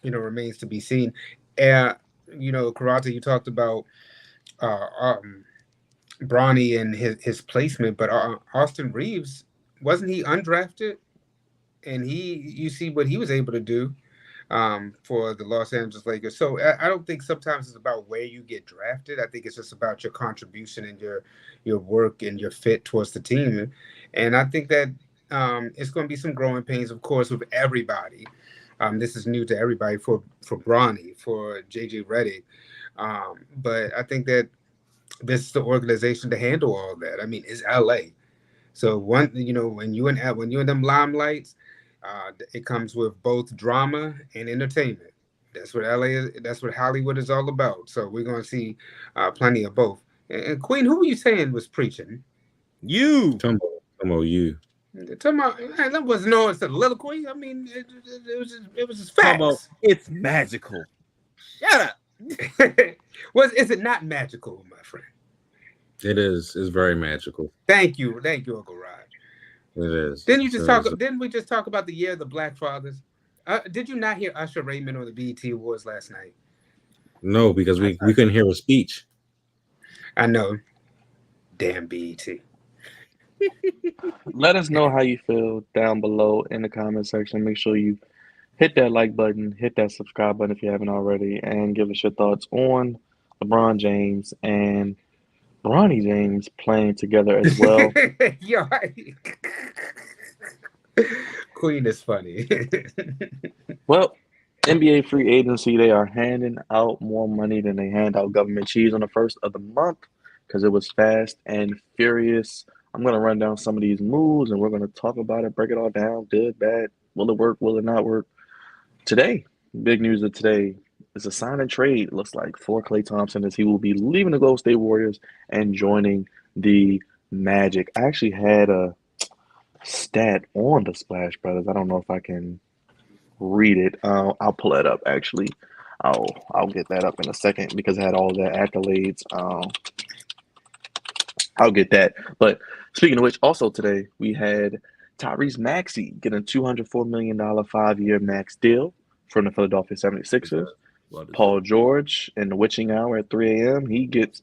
remains to be seen. Karate, you talked about Bronny and his placement, but Austin Reeves, wasn't he undrafted? And you see what he was able to do for the Los Angeles Lakers. So I don't think sometimes it's about where you get drafted. I think it's just about your contribution and your work and your fit towards the team. And I think that it's going to be some growing pains, of course, with everybody. This is new to everybody for Bronny, for JJ Redick. But I think that this is the organization to handle all that. I mean, it's LA. So when you in them limelights, it comes with both drama and entertainment. That's what LA is. That's what Hollywood is all about. So we're going to see plenty of both. And Queen, who were you saying was preaching? You. Come on, you. Talking about, that wasn't no soliloquy. I mean, it was just facts. It's magical. Shut up. Is it not magical, my friend? It is. It's very magical. Thank you, Uncle Rod. It is. Didn't we just talk about the year of the Black Fathers? Did you not hear Usher Raymond on the BET Awards last night? No, because we couldn't hear a speech. I know. Damn BET. Let us know how you feel down below in the comment section. Make sure you hit that like button, hit that subscribe button if you haven't already, and give us your thoughts on LeBron James and Bronny James playing together as well. Yo, Queen is funny. Well, NBA free agency, they are handing out more money than they hand out government cheese on the first of the month because it was fast and furious. I'm going to run down some of these moves and we're going to talk about it, break it all down, good, bad, will it work, will it not work? Today, big news of today is a sign and trade, looks like, for Klay Thompson as he will be leaving the Golden State Warriors and joining the Magic. I actually had a stat on the Splash Brothers. I don't know if I can read it. I'll pull that up. Actually, I'll get that up in a second because I had all the accolades. I'll get that. But speaking of which, also today we had Tyrese Maxey getting a $204 million 5-year max deal from the Philadelphia 76ers. Paul George in the witching hour at 3 a.m. He gets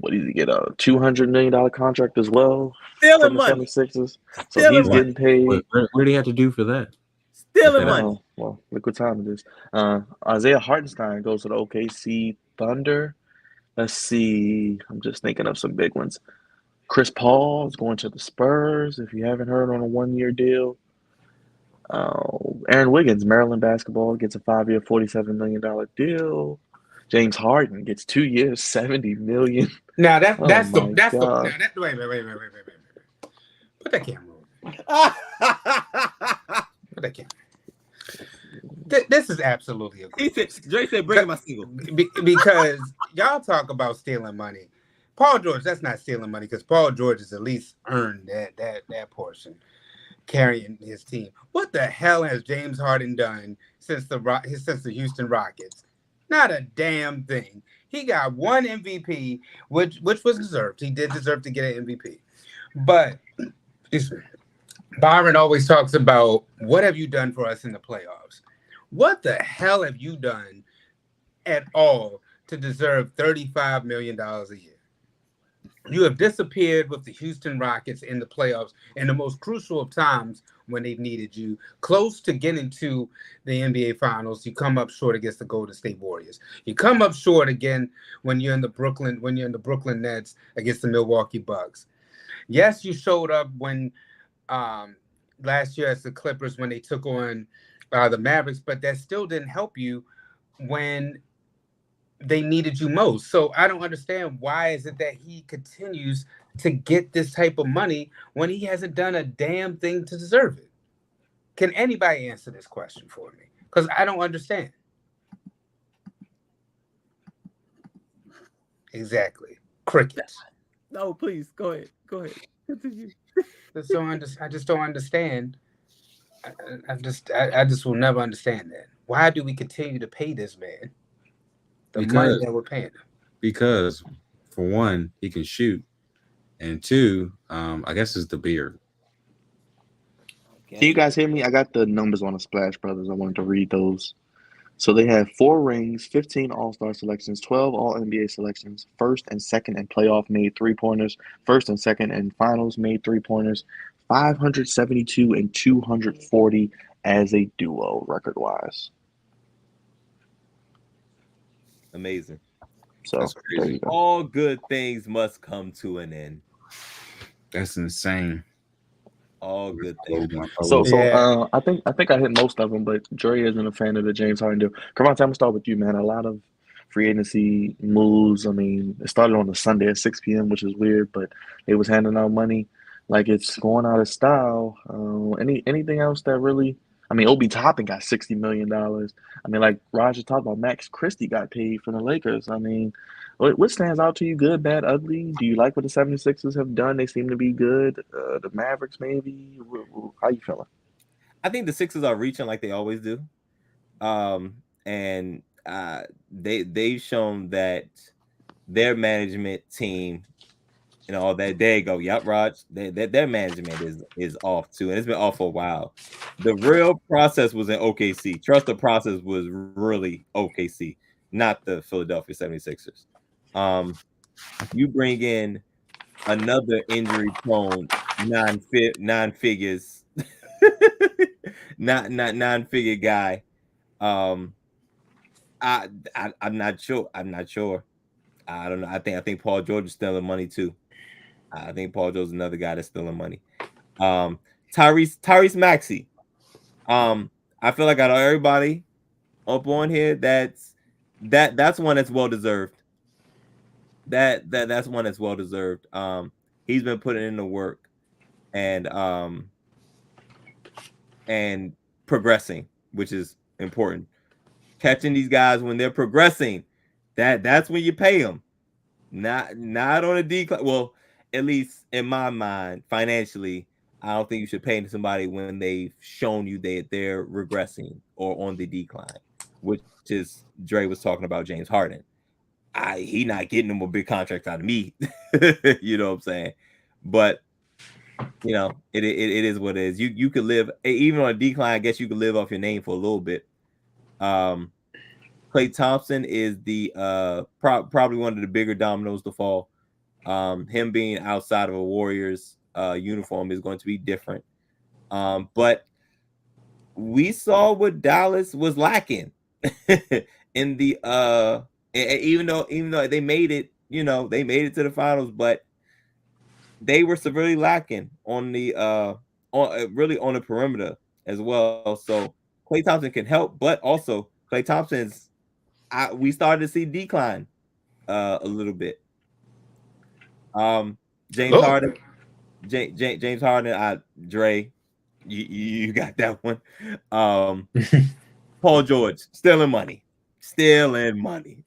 what did he get? A $200 million contract as well Stealing from the money. 76ers. So Stealing he's money. getting paid. What do you have to do for that? Stealing money. Well, look what time it is. Isaiah Hartenstein goes to the OKC Thunder. Let's see. I'm just thinking of some big ones. Chris Paul is going to the Spurs, if you haven't heard, on a 1-year deal. Aaron Wiggins, Maryland basketball, gets a 5-year, $47 million deal. James Harden gets 2 years, $70 million. Now that's God. wait. Put that camera on. Put that camera. This is absolutely a. Dre said, "Bring my single." Because y'all talk about stealing money. Paul George, that's not stealing money because Paul George has at least earned that portion, carrying his team. What the hell has James Harden done since the Houston Rockets? Not a damn thing. He got one MVP, which was deserved. He did deserve to get an MVP. But Byron always talks about, what have you done for us in the playoffs? What the hell have you done at all to deserve $35 million a year? You have disappeared with the Houston Rockets in the playoffs in the most crucial of times when they've needed you, close to getting to the NBA Finals. You come up short against the Golden State Warriors. You come up short again when you're in the Brooklyn Nets against the Milwaukee Bucks. Yes, you showed up when last year as the Clippers when they took on the Mavericks, but that still didn't help you when they needed you most. So I don't understand, why is it that he continues to get this type of money when he hasn't done a damn thing to deserve it? Can anybody answer this question for me? Because I don't understand. Exactly. Crickets. No, please go ahead. Continue. I just don't understand. I just will never understand that. Why do we continue to pay this man the money that we're paying him? Because, for one, he can shoot, and two, I guess it's the beard. Can you guys hear me? I got the numbers on the Splash Brothers. I wanted to read those. So they have 4 rings, 15 All-Star selections, 12 All-NBA selections, first and second in playoff made 3-pointers, first and second in finals made 3-pointers, 572 and 240 as a duo record-wise. Amazing. So That's there crazy. you go. All good things must come to an end. That's insane. All good things. So Yeah. I think I hit most of them, but Dre isn't a fan of the James Harden deal. Come on, I'm gonna start with you, man. A lot of free agency moves. I mean, it started on a Sunday at 6 p.m., which is weird, but they was handing out money like it's going out of style. Anything else that really? I mean, Obi Toppin got $60 million. I mean, like Roger talked about, Max Christie got paid from the Lakers. I mean, what stands out to you? Good, bad, ugly? Do you like what the 76ers have done? They seem to be good. The Mavericks, maybe? How you feeling? I think the Sixers are reaching like they always do. And they've shown that their management team, that there you go. Yep, Raj. Their management is off too, and it's been off for a while. The real process was in OKC. Trust the process was really OKC, not the Philadelphia 76ers. You bring in another injury-prone non-figures, not non-figure guy. I'm not sure. I don't know. I think Paul George is stealing money too. I think Paul George is another guy that's stealing money. Tyrese Maxey. I feel like out of everybody up on here, that's one that's well deserved. That's one that's well deserved. He's been putting in the work and progressing, which is important. Catching these guys when they're progressing, that's when you pay them. Not on a decline. Well, at least in my mind, financially, I don't think you should pay somebody when they've shown you they're regressing or on the decline, which is Dre was talking about James Harden. He not getting him a big contract out of me. You know what I'm saying? But it is what it is. You could live even on a decline. I guess you could live off your name for a little bit. Klay Thompson is the probably one of the bigger dominoes to fall. Him being outside of a Warriors uniform is going to be different. But we saw what Dallas was lacking in the even though they made it, they made it to the finals, but they were severely lacking on the really on the perimeter as well. So Klay Thompson can help, but also Klay Thompson's we started to see decline a little bit. James Harden, James Harden, Dre, you got that one. Paul George stealing money. Stealing money.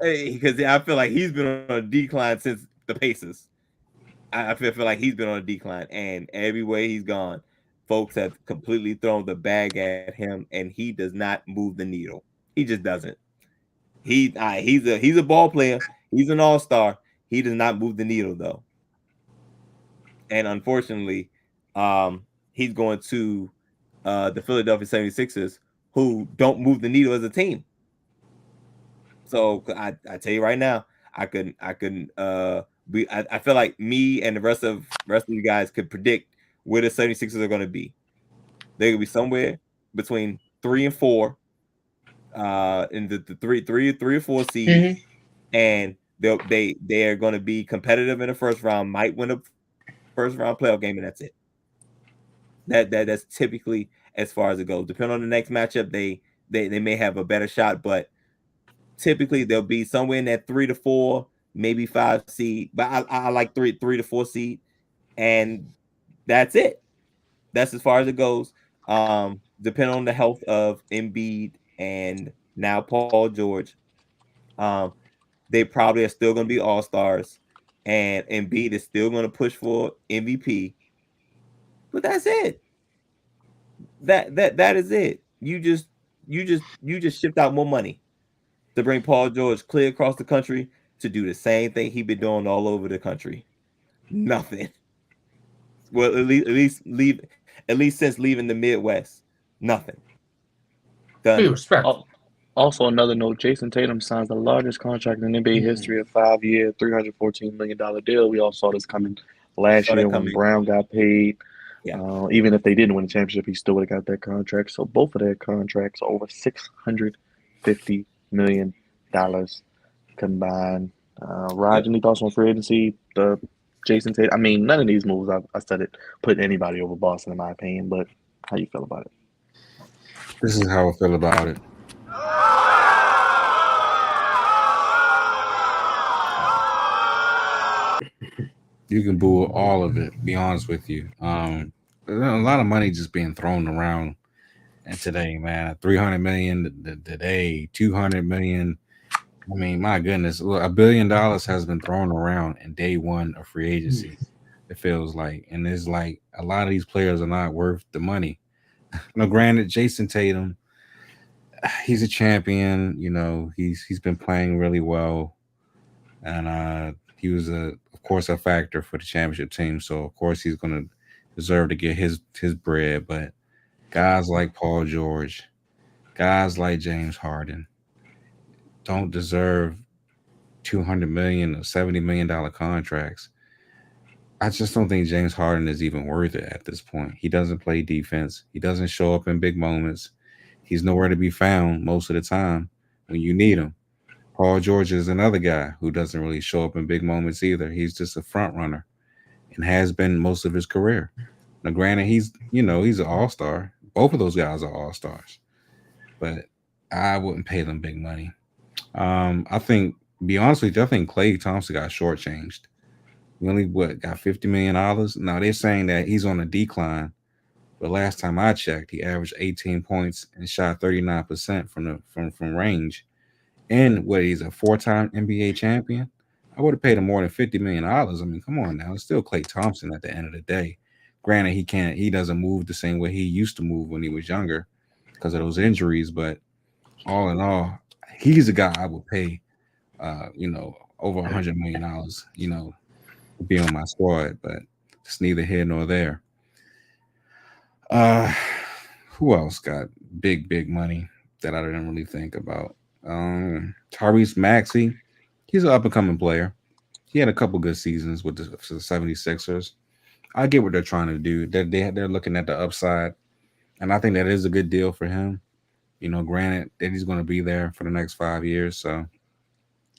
Because I feel like he's been on a decline since the Pacers. I feel like he's been on a decline, and everywhere he's gone, folks have completely thrown the bag at him, and he does not move the needle. He just doesn't. He's a ball player. He's an all-star. He does not move the needle though, and unfortunately, he's going to the Philadelphia 76ers, who don't move the needle as a team. So I tell you right now, I feel like me and the rest of you guys could predict where the 76ers are going to be. They're going to be somewhere between 3 and 4, in the three or 4 seed, and they are going to be competitive in the first round. Might win a first round playoff game, and that's it. That's typically as far as it goes. Depending on the next matchup, they may have a better shot, but typically they'll be somewhere in that 3 to 4, maybe 5 seed. But I like 3 to 4 seed, and that's it. That's as far as it goes. Depending on the health of Embiid and now Paul George, they probably are still going to be all-stars, and Embiid is still going to push for MVP. But that's it. That is it. You just shipped out more money to bring Paul George clear across the country to do the same thing he's been doing all over the country. Nothing. Well, at least since leaving the Midwest, nothing. Done. Respect. Also, another note: Jason Tatum signs the largest contract in NBA history, a 5-year, $314 million deal. We all saw this coming last year when Brown got paid. Yeah. Even if they didn't win the championship, he still would have got that contract. So both of their contracts are over $650 million combined. Raj, any thoughts on free agency? The Jason Tatum. I mean, none of these moves, I said it, put anybody over Boston in my opinion. But how you feel about it? This is how I feel about it. You can boo all of it. Be honest with you. There's a lot of money just being thrown around. And today, man, $300 million today, $200 million. I mean, my goodness, $1 billion has been thrown around in day one of free agency. It feels like, and it's like a lot of these players are not worth the money. Now, granted, Jason Tatum, he's a champion. He's been playing really well, and he was of course a factor for the championship team. So of course he's going to deserve to get his bread. But guys like Paul George, guys like James Harden, don't deserve $200 million or $70 million contracts. I just don't think James Harden is even worth it at this point. He doesn't play defense. He doesn't show up in big moments. He's nowhere to be found most of the time when you need him. Paul George is another guy who doesn't really show up in big moments either. He's just a front runner and has been most of his career. Now, granted, he's an all-star. Both of those guys are all-stars, but I wouldn't pay them big money. I think, to be honest with you, I think Klay Thompson got shortchanged. We only got $50 million. Now they're saying that he's on a decline, but last time I checked, he averaged 18 points and shot 39% from range. and what he's a 4-time NBA champion. I would have paid him more than $50 million. I mean, come on now. It's still Clay Thompson at the end of the day. Granted, he doesn't move the same way he used to move when he was younger because of those injuries, but all in all, he's a guy I would pay over $100 million, to be on my squad, but it's neither here nor there. Uh who else got big money that I didn't really think about? Tyrese Maxey, he's an up and coming player. He had a couple good seasons with the 76ers. I get what they're trying to do. They're looking at the upside, and I think that is a good deal for him. Granted that he's going to be there for the next 5 years, so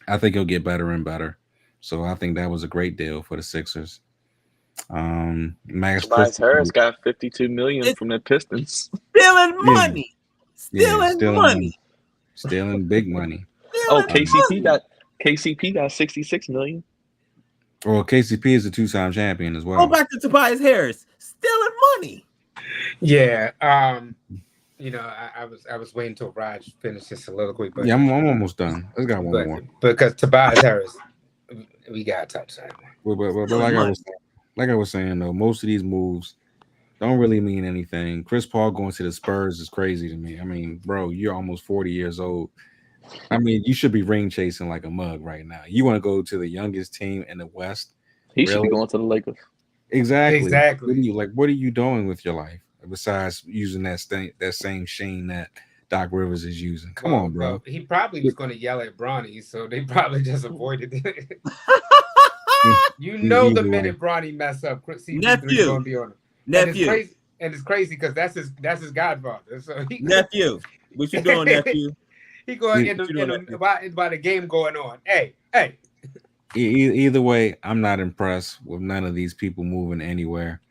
I think he'll get better and better. So I think that was a great deal for the Sixers. Max Tobias Harris Christie, got 52 million It's from the Pistons. stealing yeah, money. yeah, Stealing money. stealing big money. Oh, Stealing KCP money. got 66 million. Well, KCP is a 2-time champion as Go well. back to Tobias Harris. Stealing money. Yeah. I was waiting till Raj finished his soliloquy, but Yeah, I'm almost done. Let's got one more. because Tobias Harris, we gotta touch that one. But Stealing money. like I was saying though, most of these moves don't really mean anything. Chris Paul going to the Spurs is crazy to me. I mean, bro, you're almost 40 years old. I mean, you should be ring chasing like a mug right now. You want to go to the youngest team in the West? He should be Really? going to the Lakers. Exactly. Exactly. What are you doing with your life besides using that same sheen that Doc Rivers is using? Come on, bro. Well, he probably was going to yell at Bronny, so they probably just avoided it. The minute Bronny mess up, CP3 going to be on him. Nephew. And it's crazy because that's his godfather. So Nephew. What you doing, nephew? He going while the game going on. Hey. Either way, I'm not impressed with none of these people moving anywhere.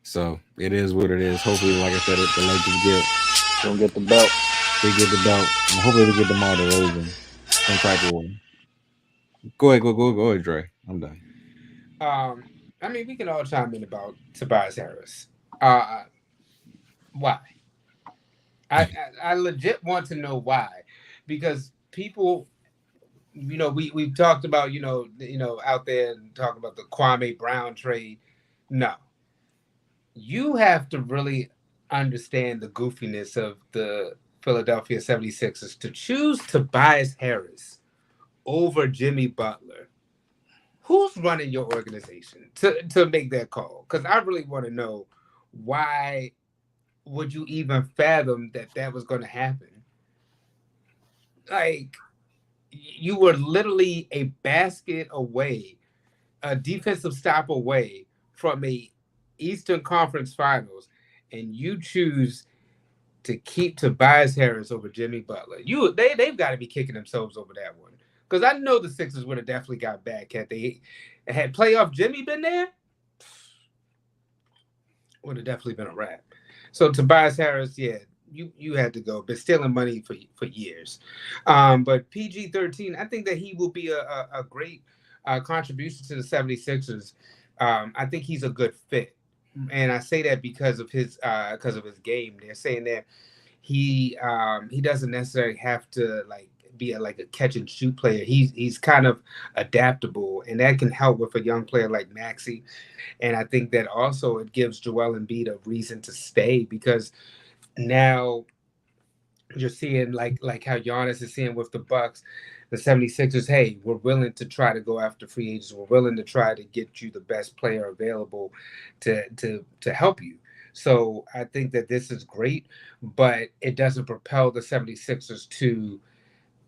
So it is what it is. Hopefully, like I said, the Lakers Don't get the belt. they get the belt, and hopefully they get DeMar DeRozan some type of way. Go ahead, Dre. I'm done. I mean, we can all chime in about Tobias Harris. Why? I legit want to know why, because people, we've talked about, out there and talking about the Kwame Brown trade. No, you have to really understand the goofiness of the Philadelphia 76ers to choose Tobias Harris over Jimmy Butler. Who's running your organization to make that call? Because I really want to know, why would you even fathom that was going to happen? Like, you were literally a basket away, a defensive stop away from a Eastern Conference Finals, and you choose to keep Tobias Harris over Jimmy Butler. They've got to be kicking themselves over that one. Because I know the Sixers would have definitely got back had playoff Jimmy been there. Would have definitely been a wrap. So Tobias Harris, yeah, you had to go, but stealing money for years. But PG-13, I think that he will be a great contribution to the 76ers. I think he's a good fit, and I say that because of his game. They're saying that he doesn't necessarily have to be a catch and shoot player. He's kind of adaptable, and that can help with a young player like Maxey. And I think that also it gives Joel Embiid a reason to stay, because now you're seeing like how Giannis is seeing with the Bucks, the 76ers, hey, we're willing to try to go after free agents. We're willing to try to get you the best player available to help you. So I think that this is great, but it doesn't propel the 76ers to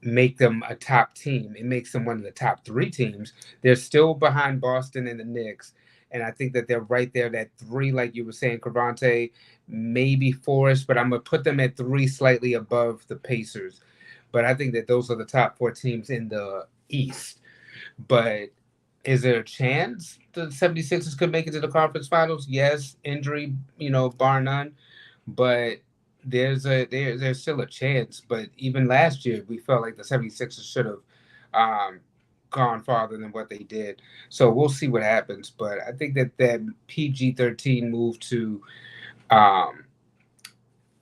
make them a top team. It makes them one of the top 3 teams. They're still behind Boston and the Knicks. And I think that they're right there, that 3, like you were saying, Cavante, maybe 4-ish, but I'm going to put them at 3, slightly above the Pacers. But I think that those are the top 4 teams in the East. But is there a chance the 76ers could make it to the conference finals? Yes, injury, bar none. But there's still a chance. But even last year, we felt like the 76ers should have gone farther than what they did. So we'll see what happens. But I think that PG-13 move to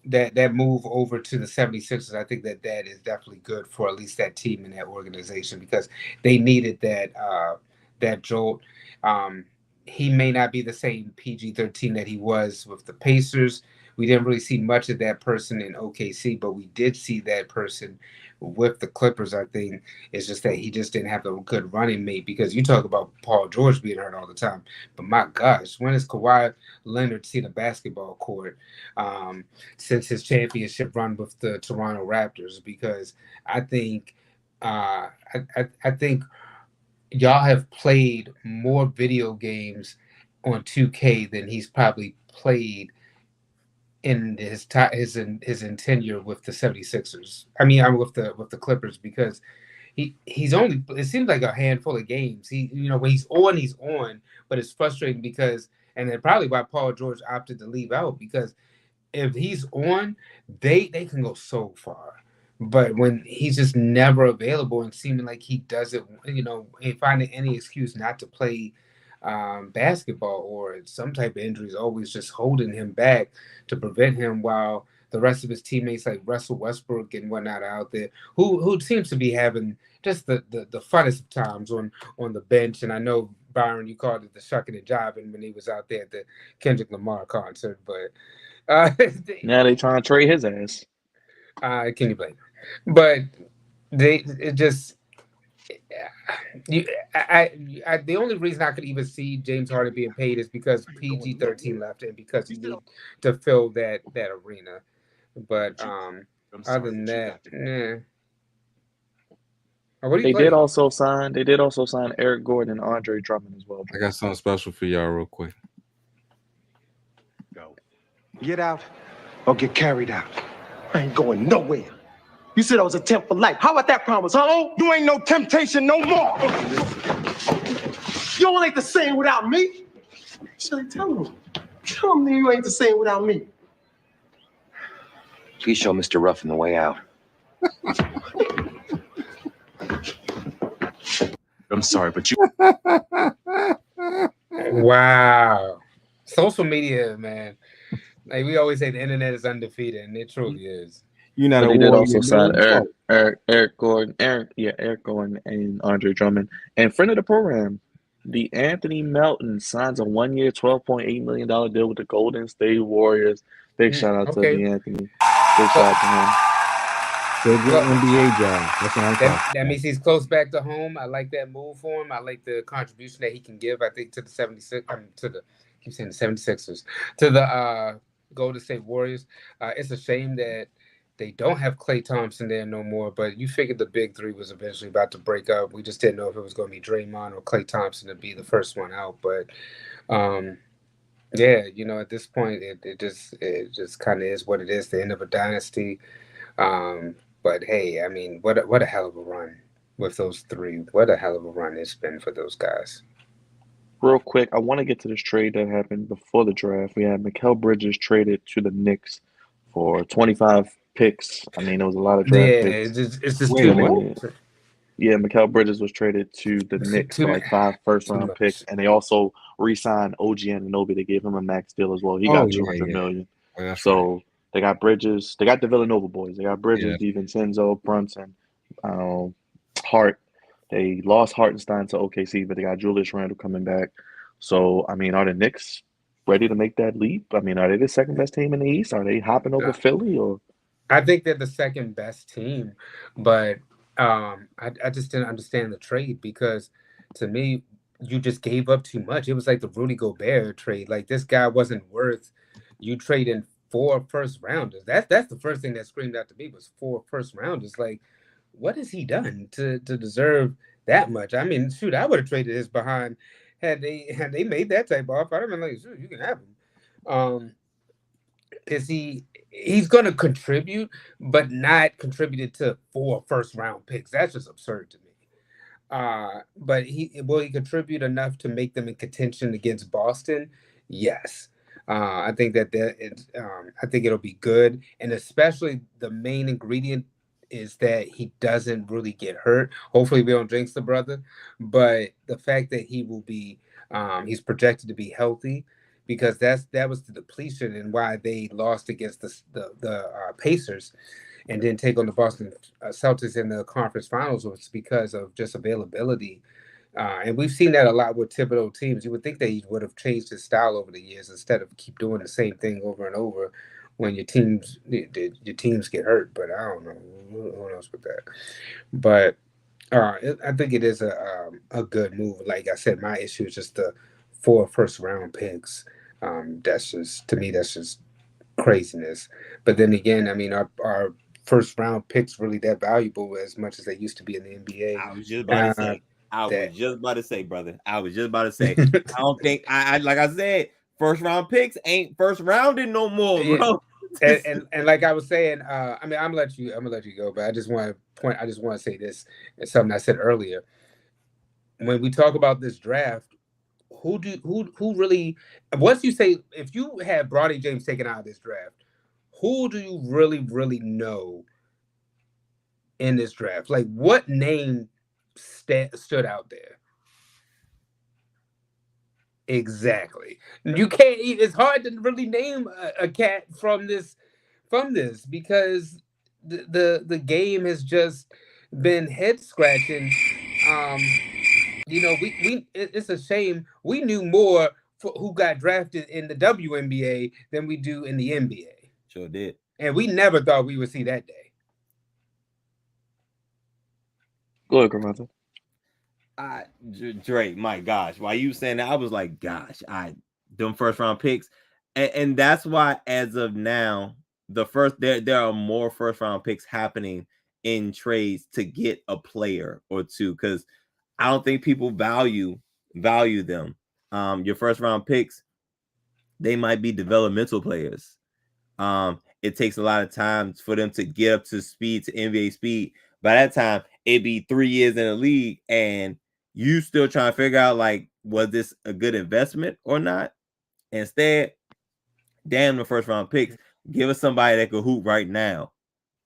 that move over to the 76ers, I think that is definitely good for at least that team and that organization because they needed that jolt. Um, he may not be the same PG-13 that he was with the Pacers. We didn't really see much of that person in OKC, but we did see that person with the Clippers. I think it's just that he just didn't have a good running mate because you talk about Paul George being hurt all the time, but my gosh, when has Kawhi Leonard seen a basketball court since his championship run with the Toronto Raptors? Because I think I think y'all have played more video games on 2K than he's probably played in his tenure with the 76ers. I mean, I'm with the Clippers because he's only it seems like a handful of games. When he's on, but it's frustrating because and then probably why Paul George opted to leave out because if he's on, they can go so far. But when he's just never available and seeming like he doesn't, and finding any excuse not to play basketball or some type of injury is always just holding him back to prevent him while the rest of his teammates like Russell Westbrook and whatnot are out there who seems to be having just the funnest of times on the bench. And I know Byron, you called it the shucking and jiving when he was out there at the Kendrick Lamar concert, but Now they trying to trade his ass. can you blame him? But it just the only reason I could even see James Harden being paid is because PG-13 left and because you need to fill that arena. But other than that, what do you They play? did also sign Eric Gordon and Andre Drummond as well. I got something special for y'all real quick. Go. Get out or get carried out. I ain't going nowhere. You said I was a temp for life. How about that promise, huh? You ain't no temptation no more. You ain't the same without me. Should I tell him? Tell him you ain't the same without me. Please show Mr. Ruffin the way out. I'm sorry, but you. Wow. Social media, man. Like we always say, the internet is undefeated, and it truly is. You're not But a they did warrior. also sign Eric Gordon, and Andre Drummond. And friend of the program, the Anthony Melton signs a 1-year, $12.8 million deal with the Golden State Warriors. Big shout out to the Anthony. Big shout out to him. Good NBA job. That's what I'm talking. That means he's close back to home. I like that move for him. I like the contribution that he can give. I think to the 76. Keep saying the 76ers to the Golden State Warriors. It's a shame that they don't have Klay Thompson there no more. But you figured the big three was eventually about to break up. We just didn't know if it was going to be Draymond or Klay Thompson to be the first one out. But yeah, at this point, it just kind of is what it is. The end of a dynasty. But hey, I mean, what a hell of a run with those three. What a hell of a run it's been for those guys. Real quick, I want to get to this trade that happened before the draft. We had Mikal Bridges traded to the Knicks for 25 picks. I mean, there was a lot of draft picks. It's just too many. Yeah, Mikal Bridges was traded to the Knicks for like 5 first-round picks, and they also re-signed OG Anunoby. They gave him a max deal as well. He got $200 million. So they got Bridges. They got the Villanova boys. They got Bridges, DiVincenzo, Brunson, Hart. They lost Hartenstein to OKC, but they got Julius Randle coming back. So, I mean, are the Knicks ready to make that leap? I mean, are they the second best team in the East? Are they hopping over Philly? Or I think they're the second best team, but I just didn't understand the trade because to me, you just gave up too much. It was like the Rudy Gobert trade. Like this guy wasn't worth you trading 4 first rounders. That's the first thing that screamed out to me was 4 first rounders. Like, what has he done to deserve that much? I mean, shoot, I would have traded his behind had they made that type of offer. I'd have been like, shoot, you can have him. Is he's going to contribute, but not contributed to 4 first round picks. That's just absurd to me. But will he contribute enough to make them in contention against Boston? Yes. I think I think it'll be good, and especially the main ingredient is that he doesn't really get hurt. Hopefully, we don't jinx the brother, but the fact that he will be, he's projected to be healthy. because that was the depletion and why they lost against the Pacers and then take on the Boston Celtics in the conference finals was because of just availability. And we've seen that a lot with Thibodeau teams. You would think that he would have changed his style over the years instead of keep doing the same thing over and over when your teams get hurt. But I don't know who knows with that. But I think it is a good move. Like I said, my issue is just the 4 first-round picks. That's just, to me, that's just craziness. But then again, I mean, our first-round picks really that valuable as much as they used to be in the NBA. I was just about to say. Brother. I was just about to say. I don't think I like I said, first round picks ain't first rounded no more, bro. and like I was saying, I mean, I'm gonna let you go, but I just want to say this. It's something I said earlier. When we talk about this draft, who really, once you say, if you had Bronny James taken out of this draft, who do you really know in this draft? Like, what name stood out there? Exactly. You can't. It's hard to really name a cat from this because the game has just been head scratching. It's a shame. We knew more for who got drafted in the WNBA than we do in the NBA. Sure did. And we never thought we would see that day. Go ahead, Grandmother. Drake, my gosh, while you saying that, I was like, gosh, them first round picks, and that's why as of now, there are more first round picks happening in trades to get a player or two, because I don't think people value them. Your first round picks, they might be developmental players. It takes a lot of time for them to get up to speed, to NBA speed. By that time, it'd be 3 years in the league, and you still trying to figure out, like, was this a good investment or not? Instead, damn the first round picks. Give us somebody that could hoop right now,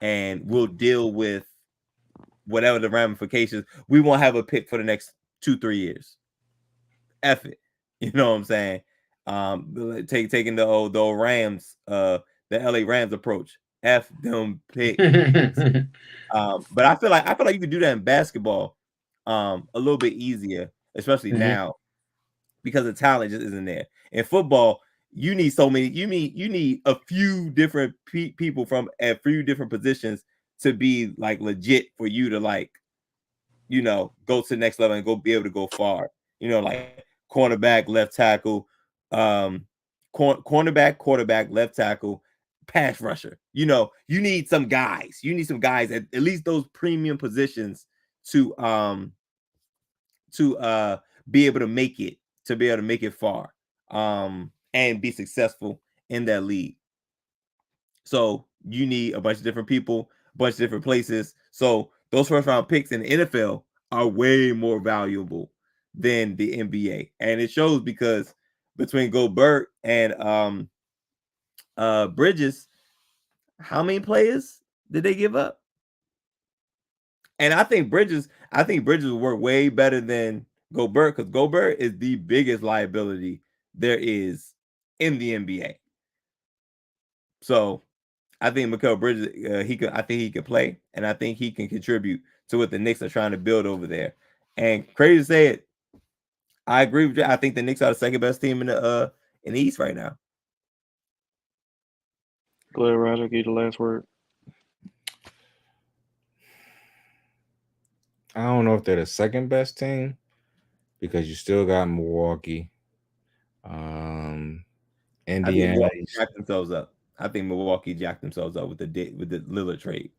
and we'll deal with whatever the ramifications. We won't have a pick for the next 2-3 years. F it. You know what I'm saying? Taking the old Rams, the LA Rams approach. F them picks. But I feel like you could do that in basketball a little bit easier, especially now, because the talent just isn't there. In football, you need so many. You need a few different people from a few different positions to be like legit for you to, like, go to the next level and be able to go far. Like cornerback, left tackle, cornerback, quarterback, left tackle, pass rusher. You need some guys. You need some guys at least those premium positions to be able to make it far and be successful in that league. So you need a bunch of different people, a bunch of different places. So those first round picks in the NFL are way more valuable than the NBA, and it shows because between Gobert and Bridges, how many players did they give up? And I think Bridges will work way better than Gobert, because Gobert is the biggest liability there is in the NBA. So I think Mikal Bridges, I think he can play, and I think he can contribute to what the Knicks are trying to build over there. And crazy to say it, I agree with you. I think the Knicks are the second best team in the East right now. Go ahead, Roger. Give you the last word. I don't know if they're the second best team, because you still got Milwaukee, Indiana. Jacked themselves up. I think Milwaukee jacked themselves up with the Lillard trade.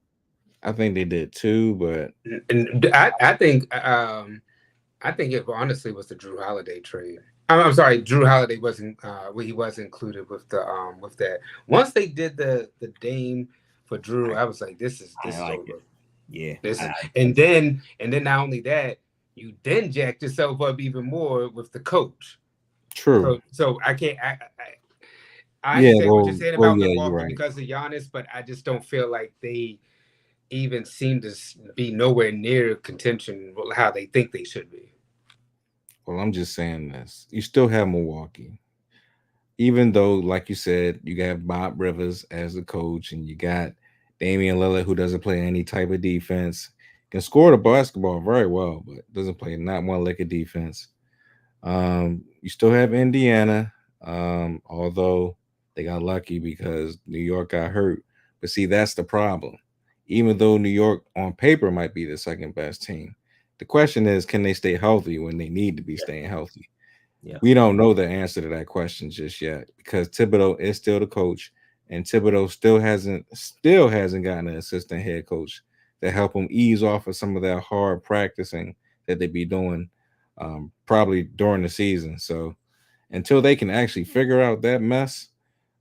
I think they did too, but I think it honestly was the Drew Holiday trade. I'm sorry, Drew Holiday wasn't. He was included with the with that. Once they did the Dame for Drew, I was like, this is over. Yeah. And then not only that, you then jacked yourself up even more with the coach. True. So I can't. I understand what you're saying about Milwaukee because of Giannis, but I just don't feel like they even seem to be nowhere near contention how they think they should be. Well, I'm just saying this. You still have Milwaukee. even though, like you said, you got Bob Rivers as the coach, and you got Damian Lillard, who doesn't play any type of defense, can score the basketball very well, but doesn't play not one lick of defense. You still have Indiana, although they got lucky because New York got hurt. But see, that's the problem. Even though New York on paper might be the second best team, the question is, can they stay healthy when they need to be staying healthy? Yeah. We don't know the answer to that question just yet because Thibodeau is still the coach, and Thibodeau still hasn't gotten an assistant head coach to help him ease off of some of that hard practicing that they be doing probably during the season. So until they can actually figure out that mess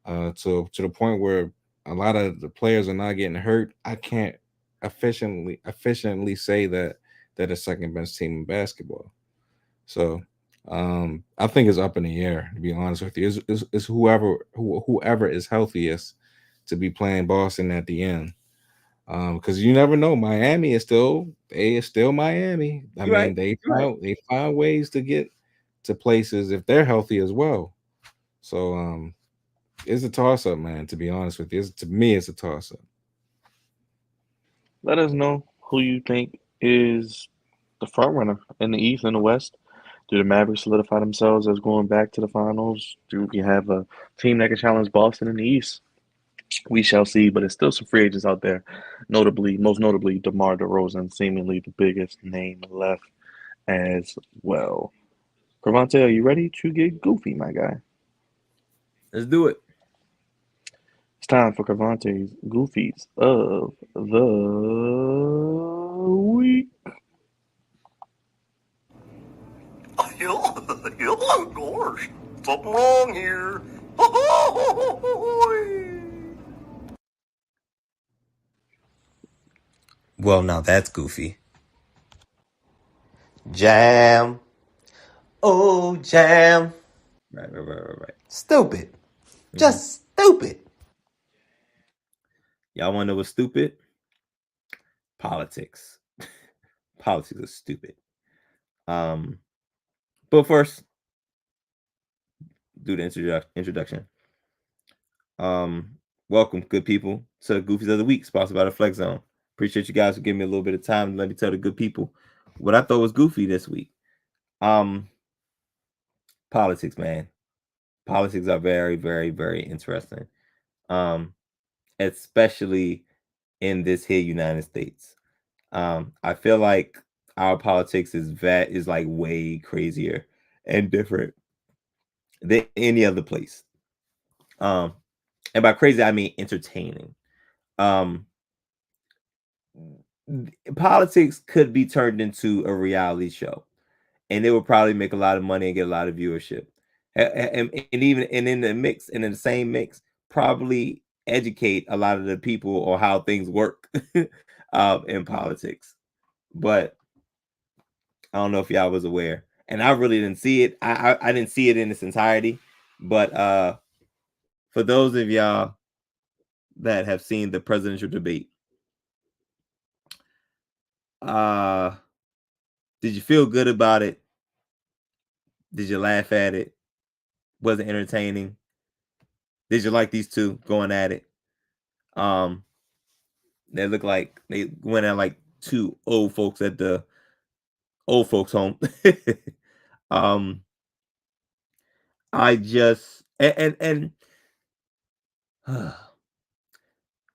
to the point where a lot of the players are not getting hurt, I can't efficiently say that they're the second best team in basketball. So I think it's up in the air, to be honest with you. It's whoever is healthiest to be playing Boston at the end. Because you never know. Miami is still Miami. I You're mean, right. You're right. they find ways to get to places if they're healthy as well. So it's a toss up, man. To be honest with you, to me, it's a toss up. Let us know who you think is the front runner in the East and the West. Do the Mavericks solidify themselves as going back to the finals? Do we have a team that can challenge Boston in the East? We shall see, but there's still some free agents out there. Most notably, DeMar DeRozan, seemingly the biggest name left as well. Cravante, are you ready to get goofy, my guy? Let's do it. It's time for Cravante's Goofies of the Week. Of course. Something wrong here. Well, now that's goofy. Jam. Oh, jam. Right. Stupid. Just stupid. Y'all want to know what's stupid? Politics. Politics is stupid. But first, do the introduction. Welcome, good people, to Goofies of the Week, sponsored by the Flex Zone. Appreciate you guys for giving me a little bit of time to let me tell the good people what I thought was goofy this week. Politics, man. Politics are very, very, very interesting. Especially in this here United States. I feel like our politics is like way crazier and different than any other place. And by crazy I mean entertaining. Politics could be turned into a reality show, and it would probably make a lot of money and get a lot of viewership. And even in the same mix, probably educate a lot of the people on how things work in politics. But I don't know if y'all was aware, and I really didn't see it. I didn't see it in its entirety. But for those of y'all that have seen the presidential debate, did you feel good about it? Did you laugh at it? Was it entertaining? Did you like these two going at it? They look like they went at like two old folks at the old folks home. I just and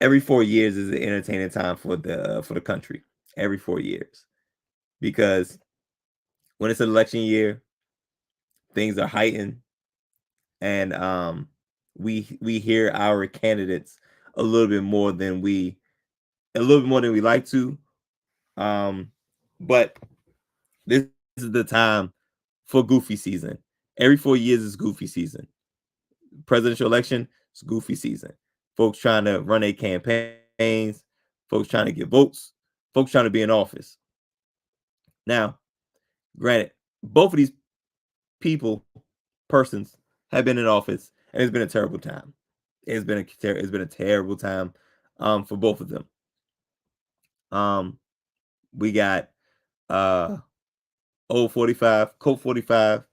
every 4 years is an entertaining time for the country. Every 4 years, because when it's an election year, things are heightened, and we hear our candidates a little bit more than we like to. But this is the time for goofy season. Every 4 years is goofy season. Presidential election is goofy season. Folks trying to run their campaigns, folks trying to get votes, folks trying to be in office. Now, granted, both of these persons have been in office, and it's been a terrible time. It's been a terrible time for both of them. We got old 45, Colt 45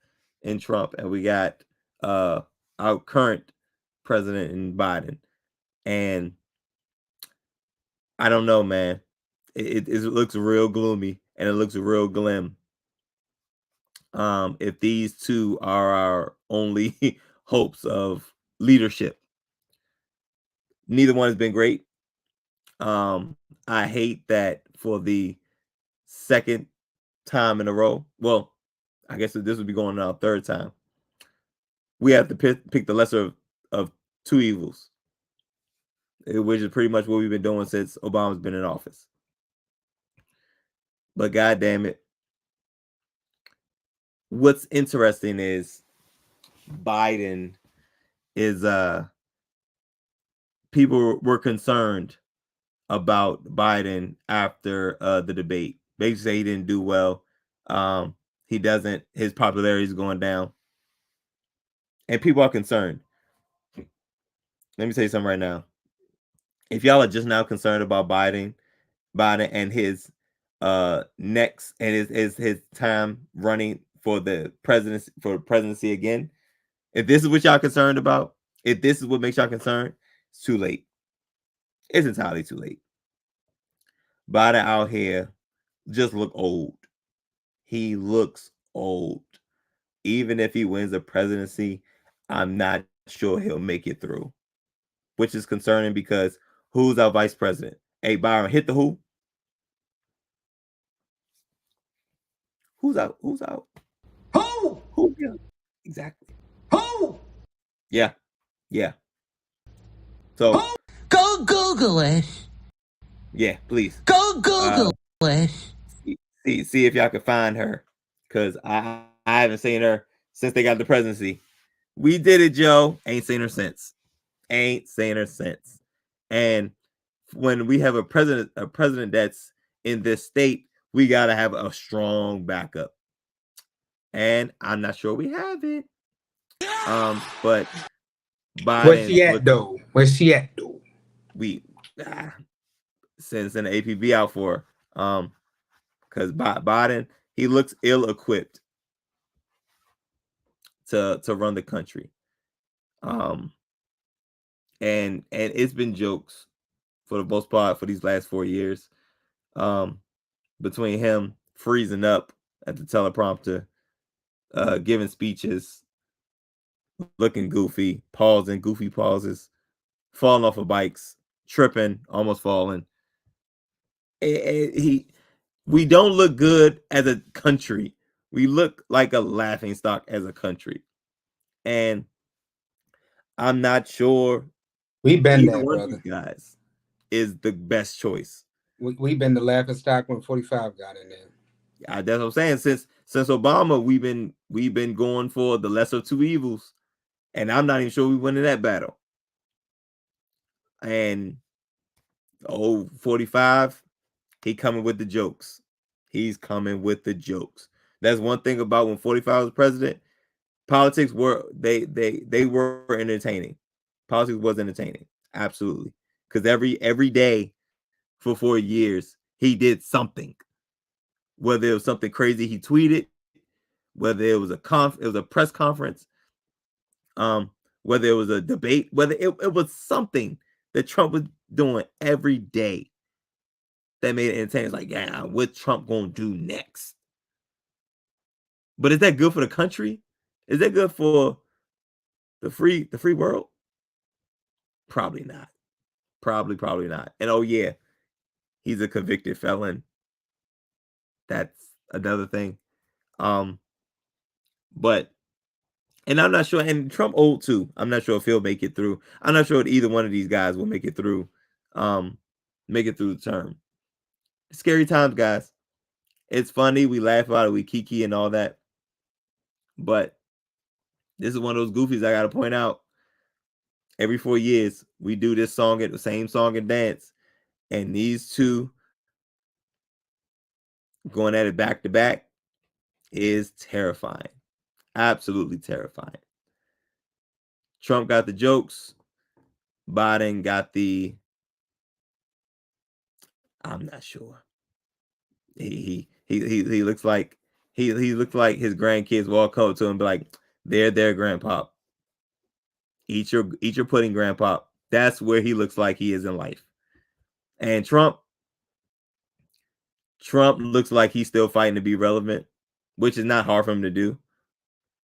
in Trump, and we got our current president and Biden. And I don't know, man. It looks real gloomy and it looks real glim. If these two are our only hopes of leadership, neither one has been great. I hate that for the second time in a row. Well, I guess this would be going on our third time. We have to pick the lesser of two evils, which is pretty much what we've been doing since Obama's been in office. But God damn it. What's interesting is Biden is people were concerned about Biden after the debate. Basically, he didn't do well. His popularity is going down. And people are concerned. Let me tell you something right now. If y'all are just now concerned about Biden and his next and his time running for the presidency again, if this is what y'all concerned about, if this is what makes y'all concerned, it's too late. It's entirely too late. Biden out here just look old. He looks old. Even if he wins the presidency, I'm not sure he'll make it through, which is concerning because who's our vice president? Hey, Byron, hit the who? Who's out? Who's out? Who? Who? Yeah. Exactly. Who? Yeah. Yeah. So Who? Go Google it. Yeah, please. Go Google it. See if y'all can find her. Cause I haven't seen her since they got the presidency. We did it, Joe. Ain't seen her since. Ain't seen her since. And when we have a president that's in this state, we gotta have a strong backup. And I'm not sure we have it. But Biden. Where's she at though? Where's she at though? We send the APB out for her. Because Biden, he looks ill-equipped to run the country. And it's been jokes for the most part for these last 4 years. Between him freezing up at the teleprompter, giving speeches, looking goofy, pausing, goofy pauses, falling off of bikes, tripping, almost falling. We don't look good as a country. We look like a laughing stock as a country. And I'm not sure We've been either there, one of brother. these guys is the best choice. We've been the laughing stock when 45 got in there. That's what I'm saying. Since Obama, we've been going for the lesser of two evils. And I'm not even sure we win in that battle. And 45, he coming with the jokes. He's coming with the jokes. That's one thing about when 45 was president. Politics were they were entertaining. Politics was entertaining, absolutely. Because every day for 4 years he did something. Whether it was something crazy he tweeted, whether it was a press conference, whether it was a debate, whether it was something that Trump was doing every day that made it entertaining. It's like, yeah, what Trump gonna do next? But is that good for the country? Is that good for the free world? Probably not. Probably not. And oh yeah, he's a convicted felon. That's another thing. But and I'm not sure, and Trump old too. I'm not sure if he'll make it through. I'm not sure if either one of these guys will make it through the term. Scary times, guys. It's funny, we laugh about it, we kiki and all that. But this is one of those goofies I gotta point out. Every 4 years, we do this song at the same song and dance. And these two going at it back to back is terrifying. Absolutely terrifying. Trump got the jokes. Biden got the I'm not sure. He looks like he looks like his grandkids walk up to him and be like, they're their grandpa. Eat your pudding, Grandpa. That's where he looks like he is in life. And Trump looks like he's still fighting to be relevant, which is not hard for him to do.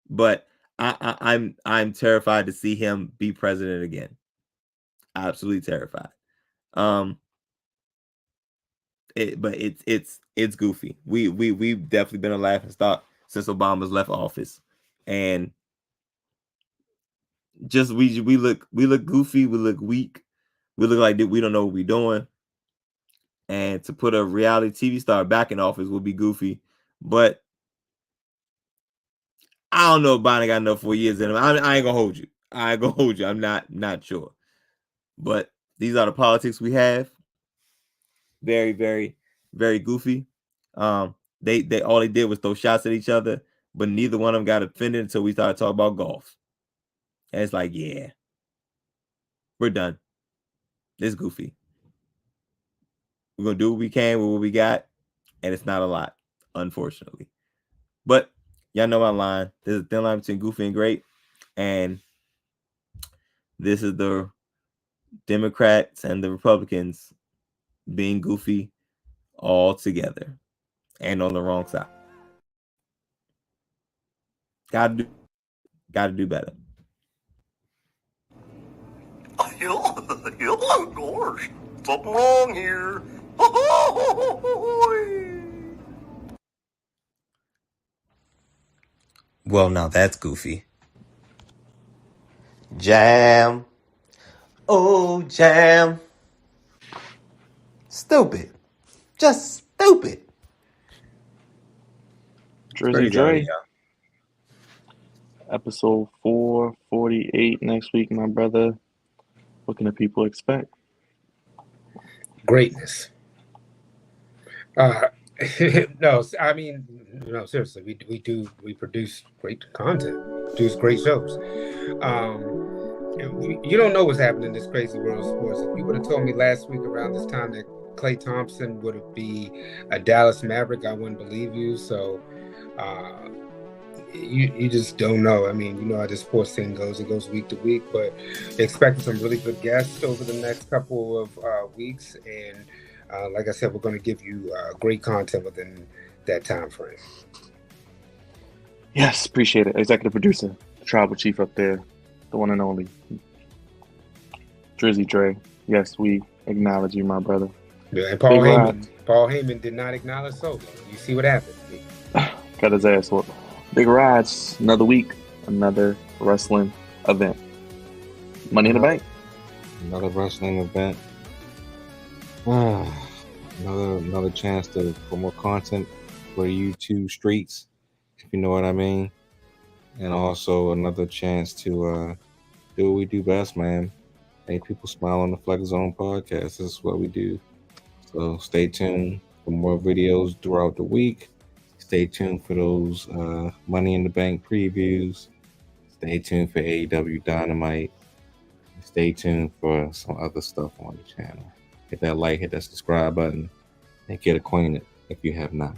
But I'm terrified to see him be president again. Absolutely terrified. But it's goofy. We've definitely been a laughing stock since Obama's left office, and just we look goofy, we look weak, we look like we don't know what we're doing. And to put a reality TV star back in office would be goofy, but I don't know if Biden got enough 4 years in him. I ain't gonna hold you. I'm not sure, but these are the politics we have. Very, very, very goofy. They all they did was throw shots at each other, but neither one of them got offended until we started talking about golf. And it's like, yeah, we're done. It's goofy. We're gonna do what we can with what we got, and it's not a lot, unfortunately. But y'all know my line. There's a thin line between goofy and great, and this is the Democrats and the Republicans being goofy all together and on the wrong side. Gotta do better. Oh, gosh, something wrong here. Well, now that's goofy. Jam. Oh, jam. Stupid. Just stupid. Drizzy Dre. Episode 448 next week, my brother. What can the people expect? Greatness. No, I mean, no, seriously, we produce great content, produce great shows. You don't know what's happening in this crazy world of sports. If you would have told me last week around this time that Klay Thompson would be a Dallas Maverick, I wouldn't believe you. So you just don't know. I mean, you know how this sports thing goes. It goes week to week, but expecting some really good guests over the next couple of weeks. And like I said, we're going to give you great content within that time frame. Yes, appreciate it. Executive producer, tribal chief up there, the one and only Drizzy Dre. Yes, we acknowledge you, my brother. Yeah, and Paul Heyman did not acknowledge Solo. You see what happened. Got his ass whooped. Big Rides, another week, another wrestling event. Money in the Bank. Another wrestling event. Another chance for more content for you two streets, if you know what I mean. And also another chance to do what we do best, man. Make people smile on the Flex Zone podcast. This is what we do. So stay tuned for more videos throughout the week. Stay tuned for those Money in the Bank previews. Stay tuned for AEW Dynamite. Stay tuned for some other stuff on the channel. Hit that like, hit that subscribe button, and get acquainted if you have not.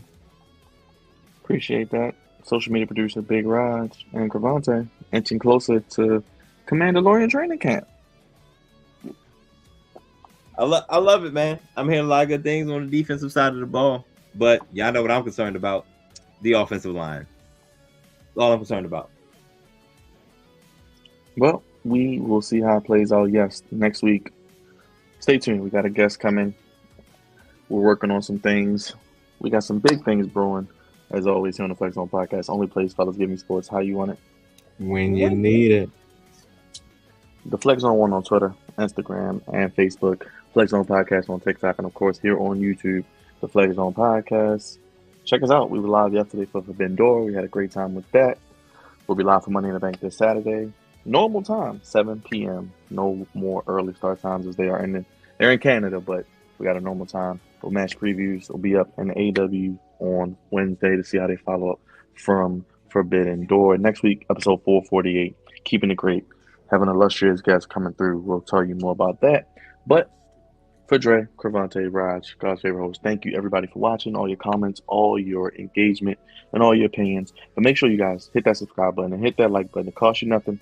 Appreciate that. Social media producer Big Rides and Cravante inching closer to Mandalorian training camp. I love it, man. I'm hearing a lot of good things on the defensive side of the ball, but y'all know what I'm concerned about: the offensive line. That's all I'm concerned about. Well, we will see how it plays out. Yes, next week. Stay tuned. We got a guest coming. We're working on some things. We got some big things brewing. As always, here on the Flex Zone Podcast, only place fellas give me sports how you want it. When you need it. The Flex Zone 1 on Twitter, Instagram, and Facebook. Flex Zone Podcast on TikTok, and of course here on YouTube, the Flex Zone Podcast. Check us out. We were live yesterday for Forbidden Door. We had a great time with that. We'll be live for Money in the Bank this Saturday. Normal time, 7 p.m. No more early start times as they're in Canada, but we got a normal time. The match previews will be up in the AW on Wednesday to see how they follow up from Forbidden Door. Next week, episode 448, keeping it great. Having an illustrious guest coming through. We'll tell you more about that. But for Dre, Cravante, Raj, God's favorite host, thank you everybody for watching, all your comments, all your engagement, and all your opinions. But make sure you guys hit that subscribe button and hit that like button. It costs you nothing.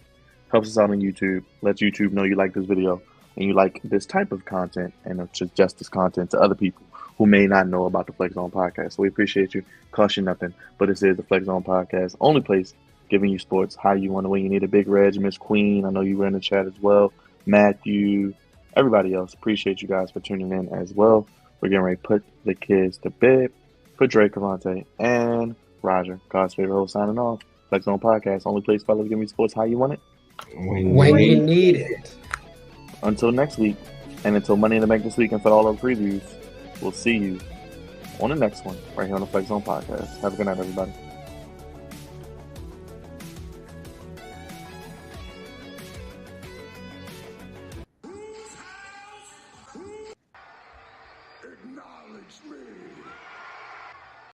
Helps us out on YouTube. Lets YouTube know you like this video and you like this type of content and suggest this content to other people who may not know about the Flex Zone podcast. So we appreciate you. Cost you nothing. But this is the Flex Zone podcast. Only place giving you sports how you want to win. You need a big Reg, Miss Queen. I know you were in the chat as well. Matthew, everybody else. Appreciate you guys for tuning in as well. We're getting ready to put the kids to bed. Put Drake, Cavante, and Roger, God's favorite host, signing off. Flex Zone podcast. Only place fellas give me sports how you want it. When you need it. Until next week, and until Money in the Bank this week, and for all our previews, we'll see you on the next one right here on the Flex Zone podcast. Have a good night, everybody. Acknowledge me.